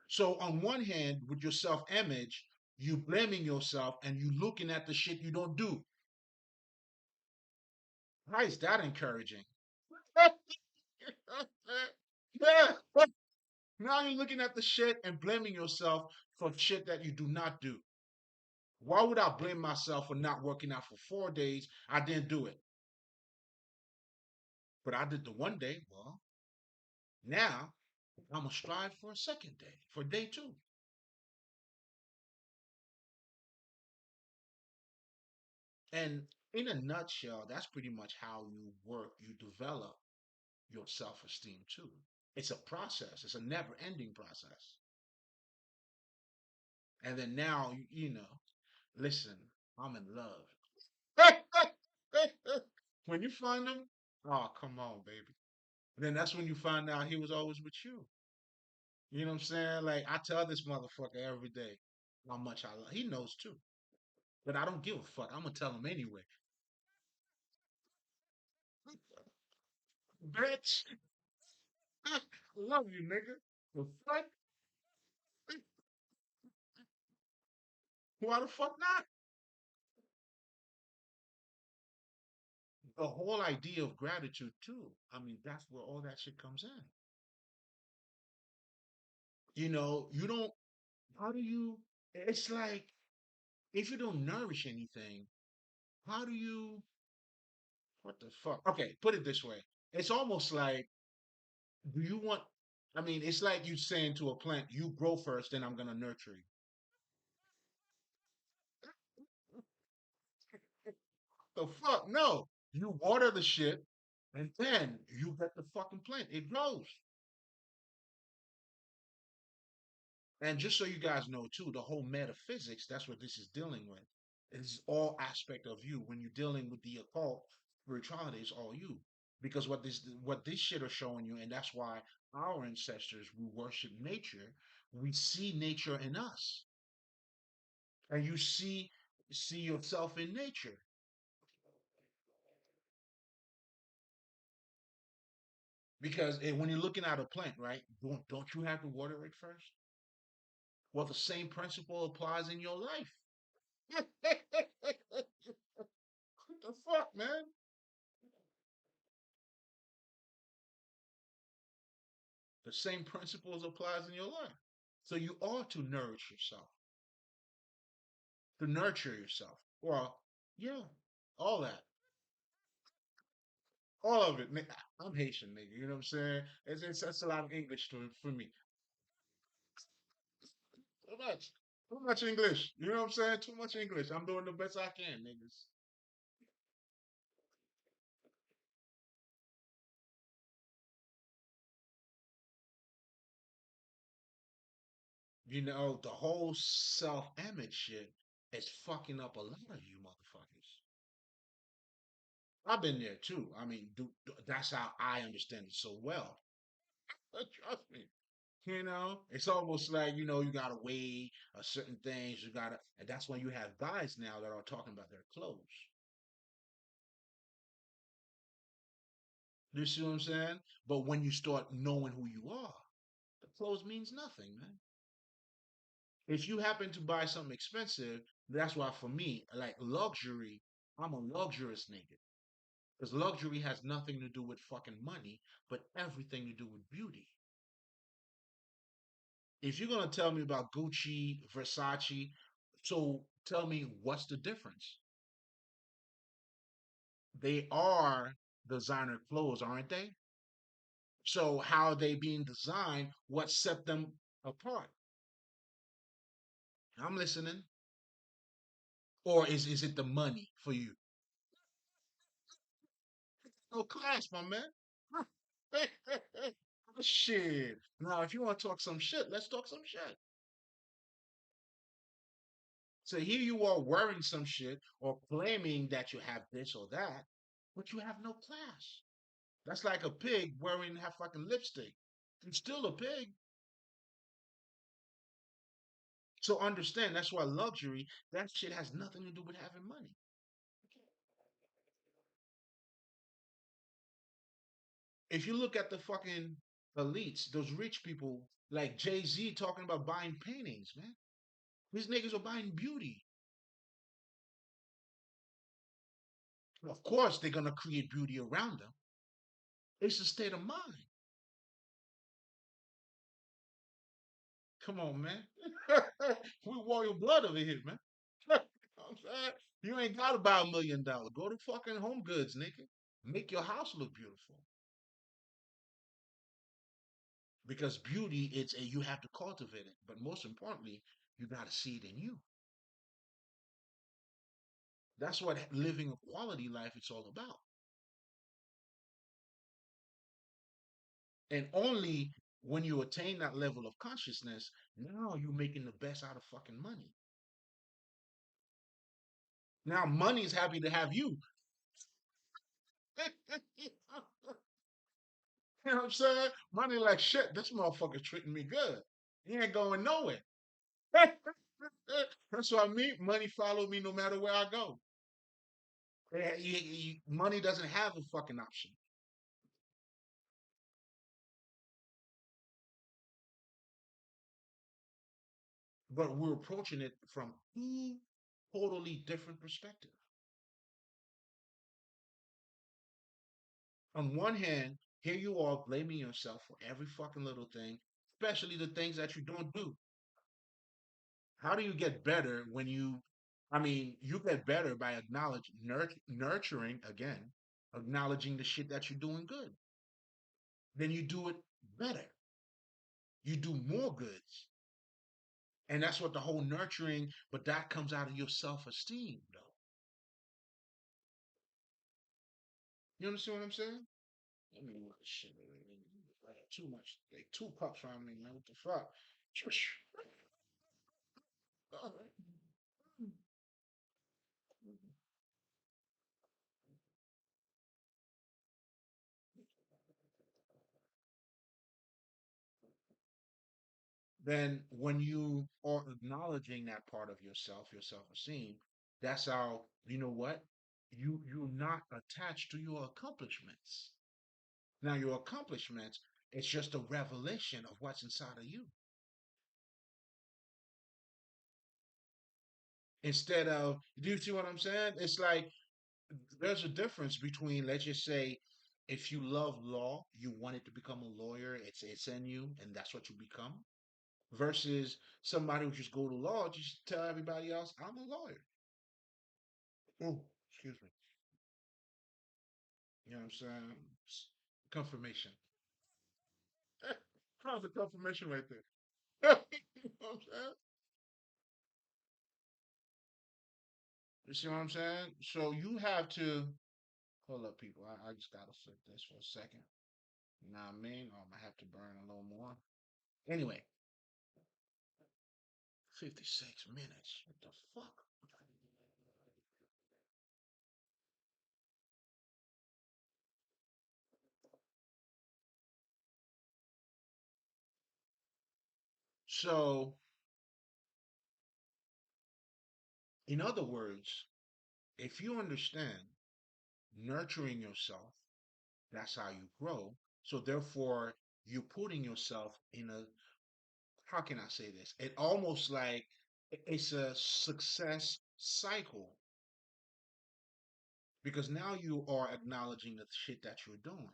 So on one hand, with your self-image, you blaming yourself and you looking at the shit you don't do. How is that encouraging? Yeah. Now you're looking at the shit and blaming yourself for shit that you do not do. Why would I blame myself for not working out for 4 days? I didn't do it. But I did the one day. Well, now I'm going to strive for a second day, for day two. And in a nutshell, that's pretty much how you work, you develop your self esteem too. It's a process, it's a never ending process. And then now, listen, I'm in love. When you find him, oh, come on, baby. Then that's when you find out he was always with you. You know what I'm saying? Like, I tell this motherfucker every day how much I love. He knows too. But I don't give a fuck. I'm going to tell him anyway. Bitch, I love you, nigga. The fuck? Why the fuck not? The whole idea of gratitude too. I mean, that's where all that shit comes in. You don't. How do you? It's like if you don't nourish anything, how do you? What the fuck? Okay, put it this way. It's almost like, do you want? I mean, it's like you saying to a plant, "You grow first, then I'm gonna nurture you." The fuck? No. You water the shit, and then you get the fucking plant. It grows. And just so you guys know too, the whole metaphysics, that's what this is dealing with. It's all aspect of you. When you're dealing with the occult, spirituality is all you. Because what this shit are showing you, and that's why our ancestors, we worship nature, we see nature in us. And you see yourself in nature. Because when you're looking at a plant, right, don't you have to water it first? Well, the same principle applies in your life. What the fuck, man? The same principles applies in your life. So you are to nourish yourself, to nurture yourself. Well, yeah, all that, all of it. I'm Haitian, nigga. You know what I'm saying? It's that's a lot of English for me. Too much, too much English. You know what I'm saying? Too much English. I'm doing the best I can, niggas. You know, the whole self-image shit is fucking up a lot of you motherfuckers. I've been there too. I mean, that's how I understand it so well. Trust me. You know, it's almost like, you gotta weigh certain things. And that's when you have guys now that are talking about their clothes. You see what I'm saying? But when you start knowing who you are, the clothes means nothing, man. If you happen to buy something expensive, that's why for me, like luxury, I'm a luxurious nigga. Because luxury has nothing to do with fucking money, but everything to do with beauty. If you're gonna tell me about Gucci, Versace, so tell me what's the difference? They are designer clothes, aren't they? So how are they being designed? What set them apart? I'm listening. Or is it the money for you? No class, my man. Shit. Now, if you want to talk some shit, let's talk some shit. So here you are wearing some shit or claiming that you have this or that, but you have no class. That's like a pig wearing half fucking lipstick. It's still a pig. So understand that's why luxury, that shit has nothing to do with having money. If you look at the fucking elites, those rich people like Jay-Z talking about buying paintings, man. These niggas are buying beauty. Of course, they're gonna create beauty around them. It's a state of mind. Come on, man. We warrior blood over here, man. You know what I'm saying? You ain't gotta buy $1 million. Go to fucking Home Goods, nigga. Make your house look beautiful. Because beauty, you have to cultivate it. But most importantly, you gotta see it in you. That's what living a quality life it's all about. And only when you attain that level of consciousness, now you're making the best out of fucking money. Now money is happy to have you. You know what I'm saying? Money like shit. This motherfucker's treating me good. He ain't going nowhere. That's what I mean. Money follow me no matter where I go. Money doesn't have a fucking option. But we're approaching it from two totally different perspectives. On one hand, here you are blaming yourself for every fucking little thing, especially the things that you don't do. How do you get better when I mean, you get better by nurturing, again, acknowledging the shit that you're doing good. Then you do it better. You do more goods. And that's what the whole nurturing, but that comes out of your self esteem, though. You understand what I'm saying? Let me watch shit. Like, too much. Like 2 cups on me, man. What the fuck? Shush. then when you are acknowledging that part of yourself, your self-esteem, that's how you know what you're not attached to your accomplishments. Now your accomplishments, it's just a revelation of what's inside of you. Instead of, do you see what I'm saying? It's like there's a difference between, let's just say, if you love law, you wanted to become a lawyer, it's in you, and that's what you become. Versus somebody who just go to law, just tell everybody else, I'm a lawyer. Oh, excuse me. You know what I'm saying? Confirmation. How's the confirmation right there? You know what I'm saying? You see what I'm saying? So you have to hold up, people. I just gotta flip this for a second. You know what I mean? Or I'm gonna have to burn a little more. Anyway, 56 minutes. What the fuck? So, in other words, if you understand nurturing yourself, that's how you grow. So, therefore, you're putting yourself in a, how can I say this? It almost like it's a success cycle because now you are acknowledging the shit that you're doing.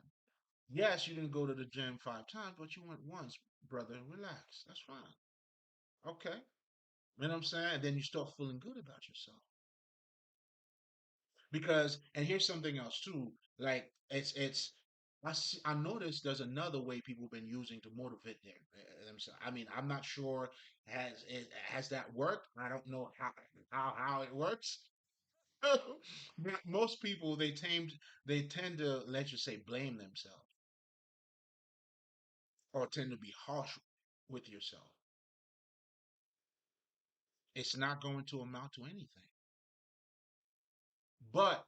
Yes, you didn't go to the gym 5 times, but you went once, brother. Relax. That's fine. Okay. You know what I'm saying? And then you start feeling good about yourself. Because, and here's something else too. Like I noticed there's another way people have been using to motivate themselves. I mean, I'm not sure has that worked. I don't know how it works. But most people they tend to, let's just say, blame themselves or tend to be harsh with yourself. It's not going to amount to anything. But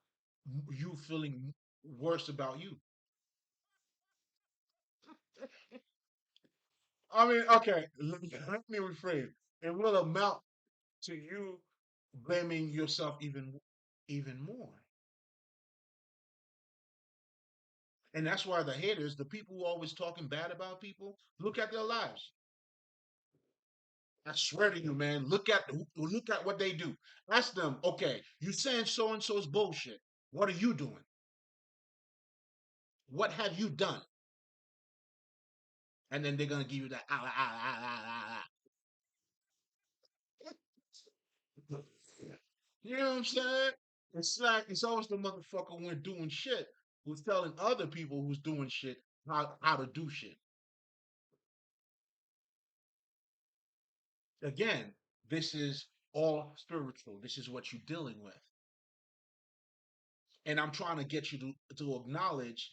you feeling worse about you. I mean, okay, let me rephrase. It will amount to you blaming yourself even more. And that's why the haters, the people who are always talking bad about people, look at their lives. I swear to you, man, look at what they do. Ask them, okay, you saying so and so's bullshit. What are you doing? What have you done? And then they're gonna give you that You know what I'm saying? It's like it's always the motherfucker when doing shit who's telling other people who's doing shit how to do shit. Again, this is all spiritual. This is what you're dealing with. And I'm trying to get you to acknowledge,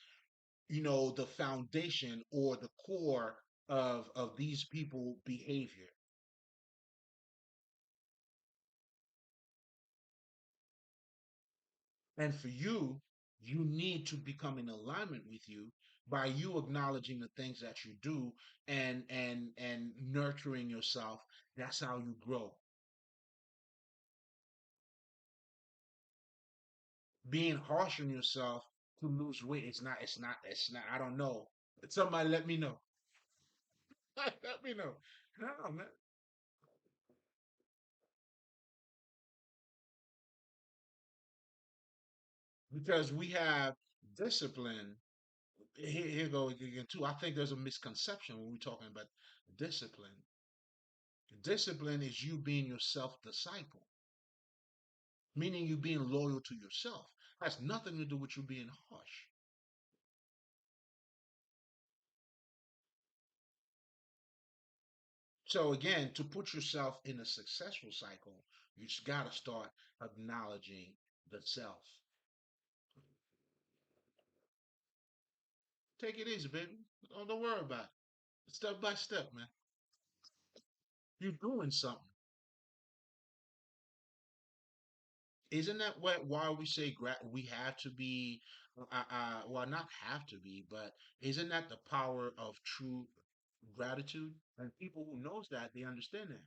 the foundation or the core of these people behavior. And for you, you need to become in alignment with you by you acknowledging the things that you do and nurturing yourself. That's how you grow. Being harsh on yourself to lose weight, it's not, I don't know. Somebody let me know. Let me know. No, man. Because we have discipline. Here go again too. I think there's a misconception when we're talking about discipline. Discipline is you being your self disciple, meaning you being loyal to yourself. Has nothing to do with you being harsh. So again, to put yourself in a successful cycle, you just gotta start acknowledging the self. Take it easy, baby. Don't worry about it. Step by step, man. You're doing something. Isn't that why we say we have to be, well, not have to be, but isn't that the power of true gratitude? And people who knows that, they understand that.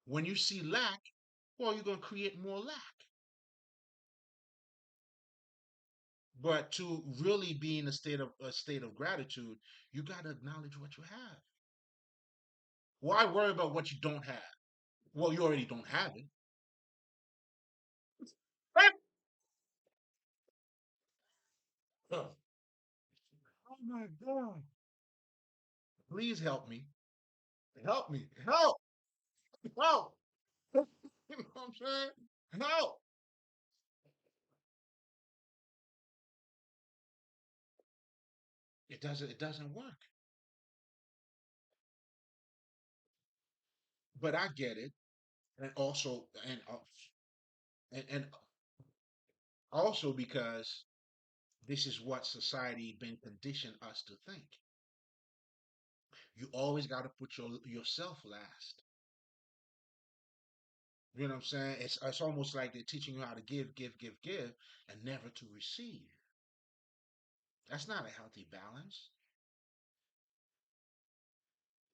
When you see lack, well, you're gonna create more lack. But to really be in a state of gratitude, you gotta acknowledge what you have. Why worry about what you don't have? Well, you already don't have it. Oh my God. Please help me. Help me. Help. Help. You know what I'm saying? Help. It doesn't work. But I get it. And also and also because this is what society been conditioned us to think. You always got to put yourself last. You know what I'm saying? It's almost like they're teaching you how to give, give, give, give, and never to receive. That's not a healthy balance.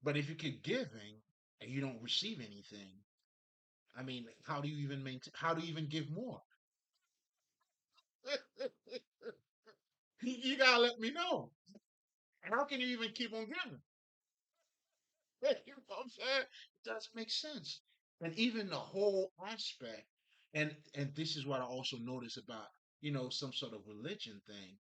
But if you keep giving and you don't receive anything, I mean, how do you even maintain? How do you even give more? You gotta let me know. How can you even keep on giving? You know what I'm saying? It doesn't make sense. And even the whole aspect, and this is what I also notice about, some sort of religion thing.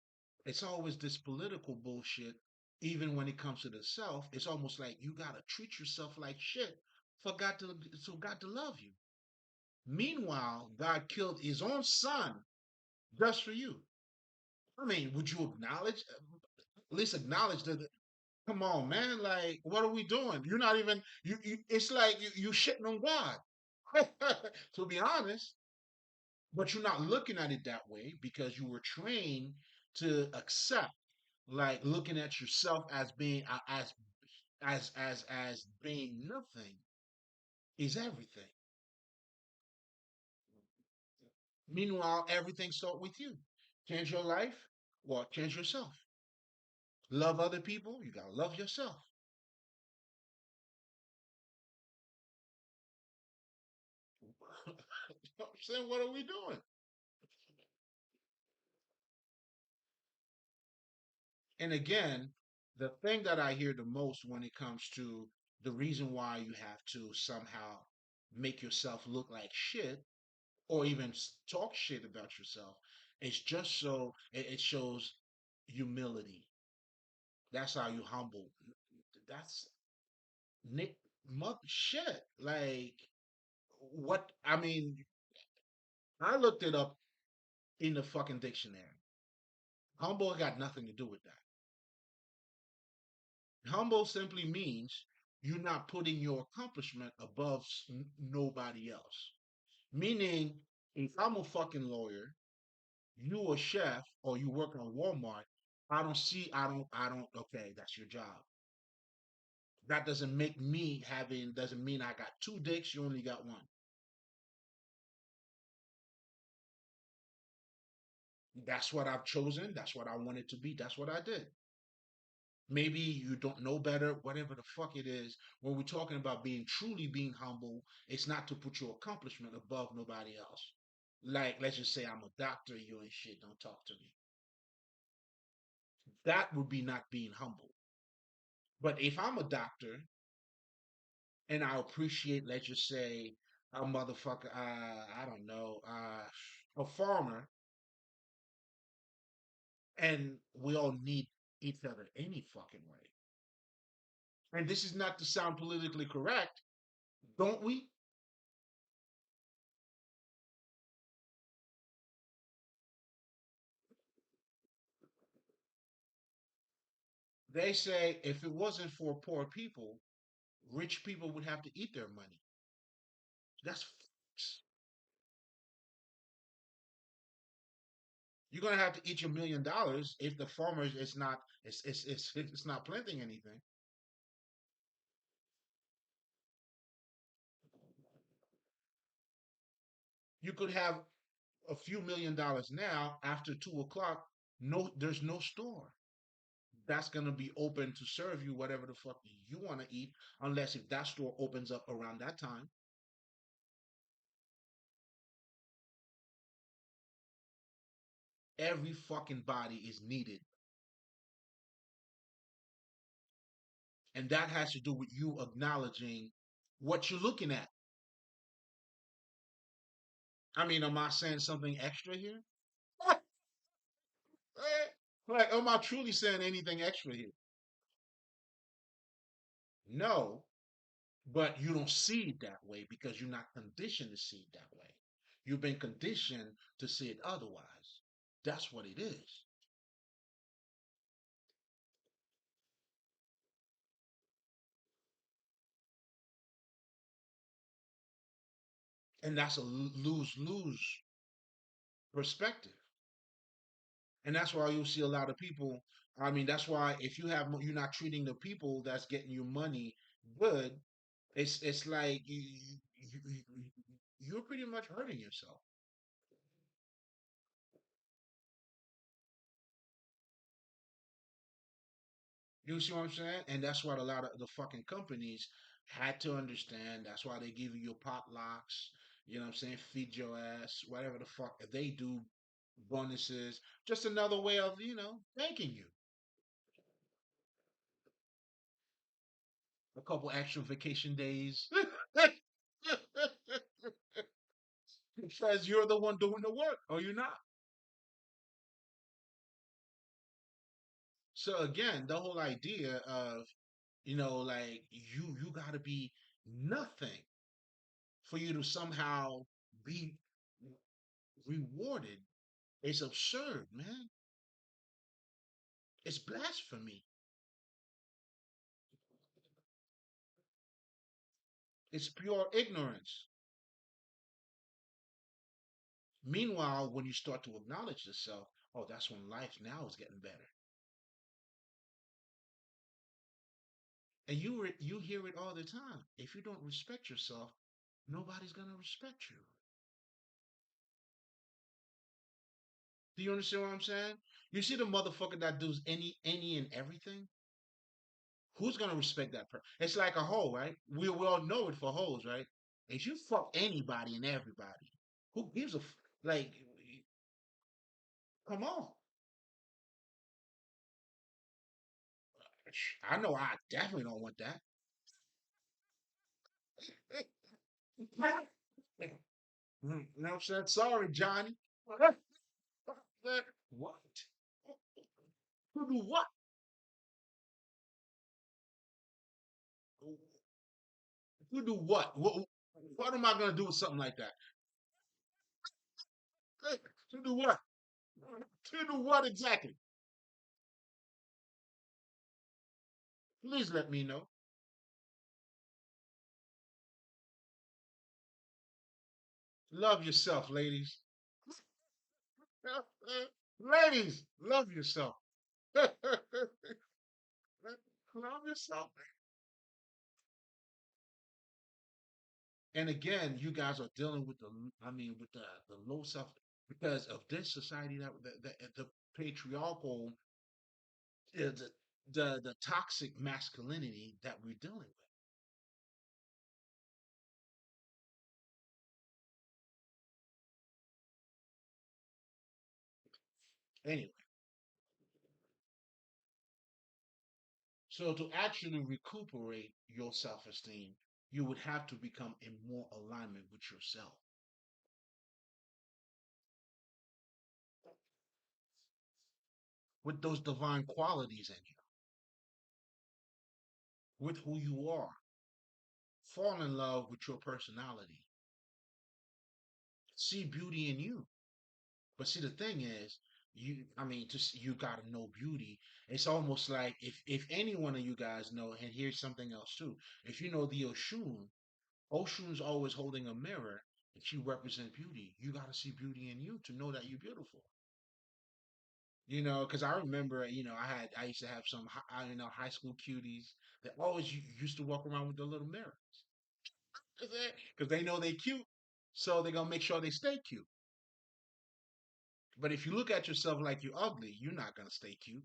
It's always this political bullshit. Even when it comes to the self, it's almost like you gotta treat yourself like shit for God to so God to love you. Meanwhile, God killed his own son just for you. I mean, would you acknowledge, at least acknowledge that? Come on, man. Like, what are we doing? You're not even, it's like you shitting on God. To be honest, but you're not looking at it that way because you were trained to accept, like, looking at yourself as being, as being nothing is everything. Meanwhile, everything starts with you. Change your life, well, change yourself. Love other people, you gotta love yourself. You know what I'm saying? What are we doing? And again, the thing that I hear the most when it comes to the reason why you have to somehow make yourself look like shit or even talk shit about yourself is just so it shows humility. That's how you humble. That's Nick mother shit. Like what I mean, I looked it up in the fucking dictionary. Humble got nothing to do with that. Humble simply means you're not putting your accomplishment above nobody else. Meaning, if I'm a fucking lawyer, you a chef, or you work on Walmart, okay, that's your job. That doesn't mean I got two dicks, you only got one. That's what I've chosen. That's what I wanted to be. That's what I did. Maybe you don't know better, whatever the fuck it is. When we're talking about being truly being humble, it's not to put your accomplishment above nobody else. Like, let's just say I'm a doctor, you ain't shit, don't talk to me. That would be not being humble. But if I'm a doctor and I appreciate, let's just say, a motherfucker, I don't know, a farmer, and we all need each other any fucking way. And this is not to sound politically correct, don't we? They say if it wasn't for poor people, rich people would have to eat their money. That's you're gonna have to eat your $1 million if the farmers it's not planting anything. You could have a few $1 million now after 2 o'clock. No, there's no store. that's gonna be open to serve you whatever the fuck you want to eat, unless if that store opens up around that time. Every fucking body is needed, and that has to do with you acknowledging what you're looking at. I mean, am I saying something extra here? Like, am I truly saying anything extra here? No, but you don't see it that way because you're not conditioned to see it that way. You've been conditioned to see it otherwise. That's what it is. And that's a lose lose perspective. And that's why you'll see a lot of people. I mean, that's why if you have you're not treating the people that's getting you money good, it's like you're pretty much hurting yourself. You see what I'm saying? And that's what a lot of the fucking companies had to understand. That's why they give you your potlucks. You know what I'm saying? Feed your ass, whatever the fuck they do, bonuses. Just another way of thanking you. A couple extra vacation days. Because you're the one doing the work, or you're not. So again, the whole idea of like you got to be nothing for you to somehow be rewarded. It's absurd, man. It's blasphemy. It's pure ignorance. Meanwhile, when you start to acknowledge yourself, oh, that's when life now is getting better. And you hear it all the time. If you don't respect yourself, nobody's gonna respect you. Do you understand what I'm saying? You see the motherfucker that does any and everything. Who's gonna respect that person? It's like a hoe, right? We all know it for hoes, right? If you fuck anybody and everybody, who gives a like? Come on. I know I definitely don't want that. You know what I'm saying? Sorry, Johnny. What? To do what? To do what? What am I gonna do with something like that? To do what? To do what exactly? Please let me know. Love yourself, ladies. Ladies, love yourself. Love yourself. And again, you guys are dealing with with the low self because of this society that the patriarchal, the, the toxic masculinity that we're dealing with. Anyway, so to actually recuperate your self-esteem, you would have to become in more alignment with yourself, with those divine qualities in you, with who you are. Fall in love with your personality. See beauty in you. But see, the thing is, just you gotta know beauty. It's almost like if any one of you guys know, and here's something else too. If you know the Oshun, Oshun's always holding a mirror, and she represents beauty. You gotta see beauty in you to know that you're beautiful. Because I remember, I used to have some, high school cuties that always used to walk around with their little mirror because they know they cute, so they're gonna make sure they stay cute. But if you look at yourself like you're ugly, you're not gonna stay cute.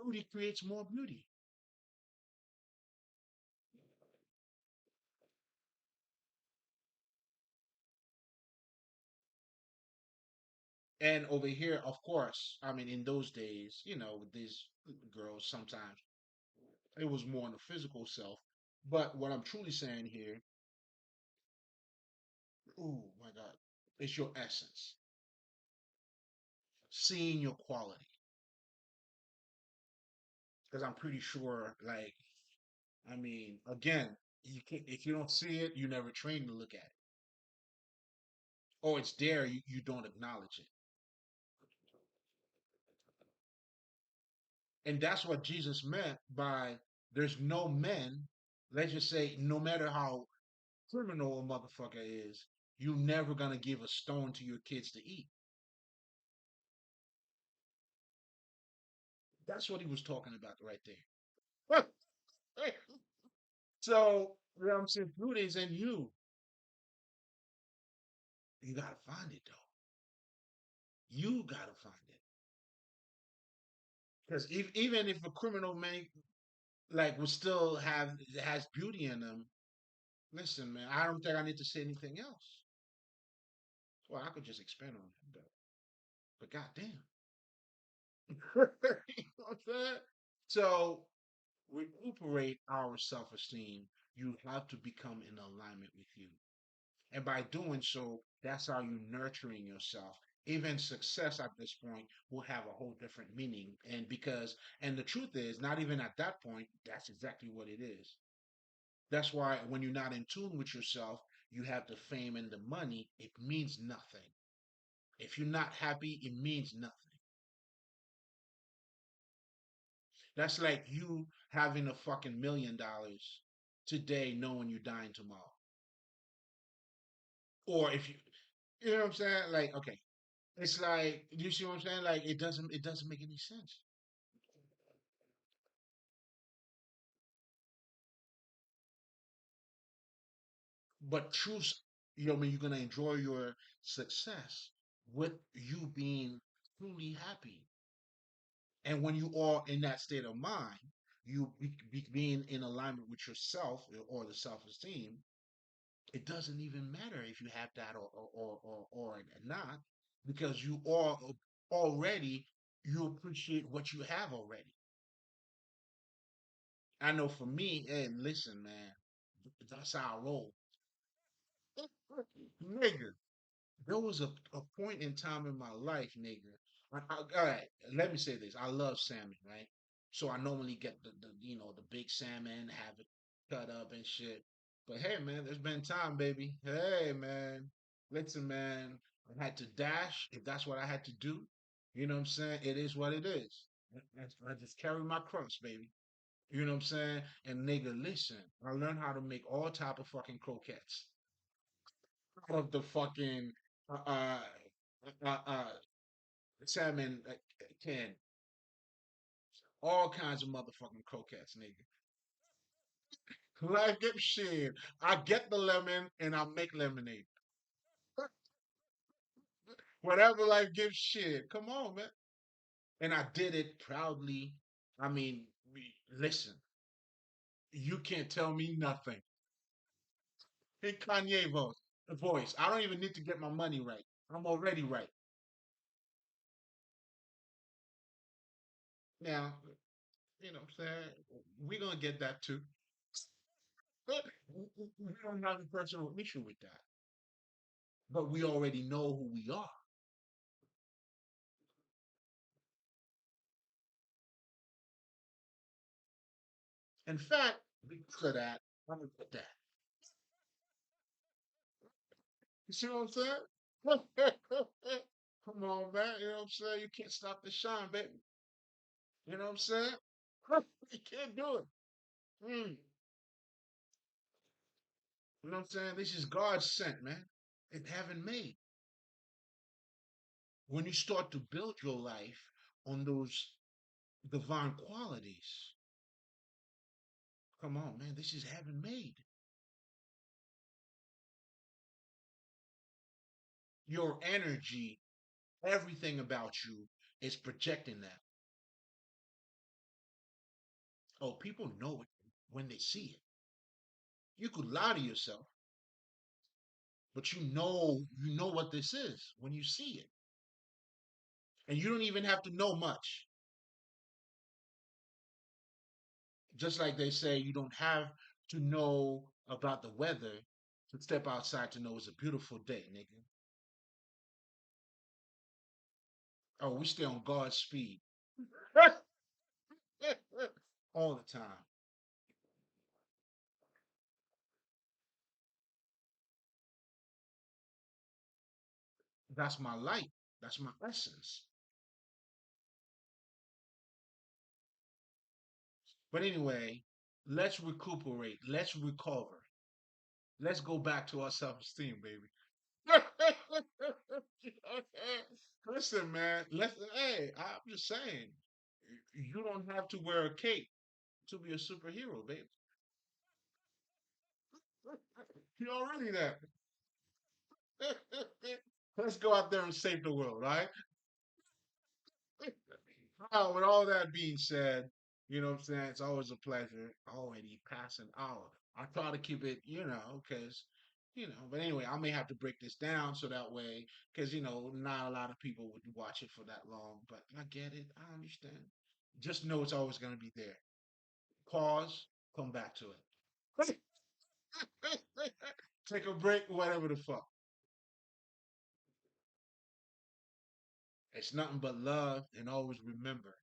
Beauty creates more beauty. And over here, of course, I mean, in those days, with these girls, sometimes it was more on the physical self. But what I'm truly saying here, oh my God, it's your essence, seeing your quality. Because I'm pretty sure, like, I mean, again, you can if you don't see it, you never train to look at it. Or it's there, you don't acknowledge it. And that's what Jesus meant by there's no men, let's just say, no matter how criminal a motherfucker is, you never gonna give a stone to your kids to eat. That's what he was talking about right there. So, you know what I'm saying? Fruit is in you. You gotta find it though. You gotta find it. Because even if a criminal man like would still have has beauty in them, listen, man, I don't think I need to say anything else. Well, I could just expand on that, but goddamn. You know what I'm saying? So recuperate our self-esteem. You have to become in alignment with you. And by doing so, that's how you nurturing yourself. Even success at this point will have a whole different meaning. And the truth is, not even at that point, that's exactly what it is. That's why when you're not in tune with yourself, you have the fame and the money, it means nothing. If you're not happy, it means nothing. That's like you having a fucking $1 million today, knowing you're dying tomorrow. Or if you know what I'm saying? Like, okay, it's like, you see what I'm saying? Like, it doesn't make any sense. But truth, I mean, you're gonna enjoy your success with you being truly happy. And when you are in that state of mind, being in alignment with yourself or the self-esteem, it doesn't even matter if you have that or not, because you are already, you appreciate what you have already. I know for me, hey, listen, man, that's how I roll. Nigga, there was a point in time in my life, nigga. All right, let me say this. I love salmon, right? So I normally get the big salmon, have it cut up and shit. But hey, man, there's been time, baby. Hey, man, listen, man, I had to dash if that's what I had to do. You know what I'm saying? It is what it is. I just carry my cross, baby. You know what I'm saying? And nigga, listen, I learned how to make all type of fucking croquettes out of the fucking uh, uh, salmon can, all kinds of motherfucking croquettes, nigga. Like get shit. I get the lemon and I make lemonade. Whatever life gives shit. Come on, man. And I did it proudly. I mean, listen, you can't tell me nothing. In Kanye voice. I don't even need to get my money right. I'm already right. Now, you know what I'm saying? We're gonna get that too. But we don't have a personal issue with that. But we already know who we are. In fact, because of that, I'm gonna get that. You see what I'm saying? Come on, man. You know what I'm saying? You can't stop the shine, baby. You know what I'm saying? You can't do it. Mm. You know what I'm saying? This is God sent, man. It haven't made. When you start to build your life on those divine qualities, come on, man. This is heaven made. Your energy, everything about you is projecting that. Oh, people know it when they see it. You could lie to yourself, but you know what this is when you see it. And you don't even have to know much. Just like they say, you don't have to know about the weather to step outside to know it's a beautiful day, nigga. Oh, we stay on God's speed all the time. That's my light. That's my essence. But anyway, let's recuperate. Let's recover. Let's go back to our self-esteem, baby. Listen, man. Hey, I'm just saying, you don't have to wear a cape to be a superhero, baby. You're already there. Let's go out there and save the world, right? Now, with all that being said, you know what I'm saying? It's always a pleasure. Already past an hour. I try to keep it, because, but anyway, I may have to break this down so that way, because, not a lot of people would watch it for that long, but I get it. I understand. Just know it's always going to be there. Pause, come back to it. Take a break, whatever the fuck. It's nothing but love, and always remember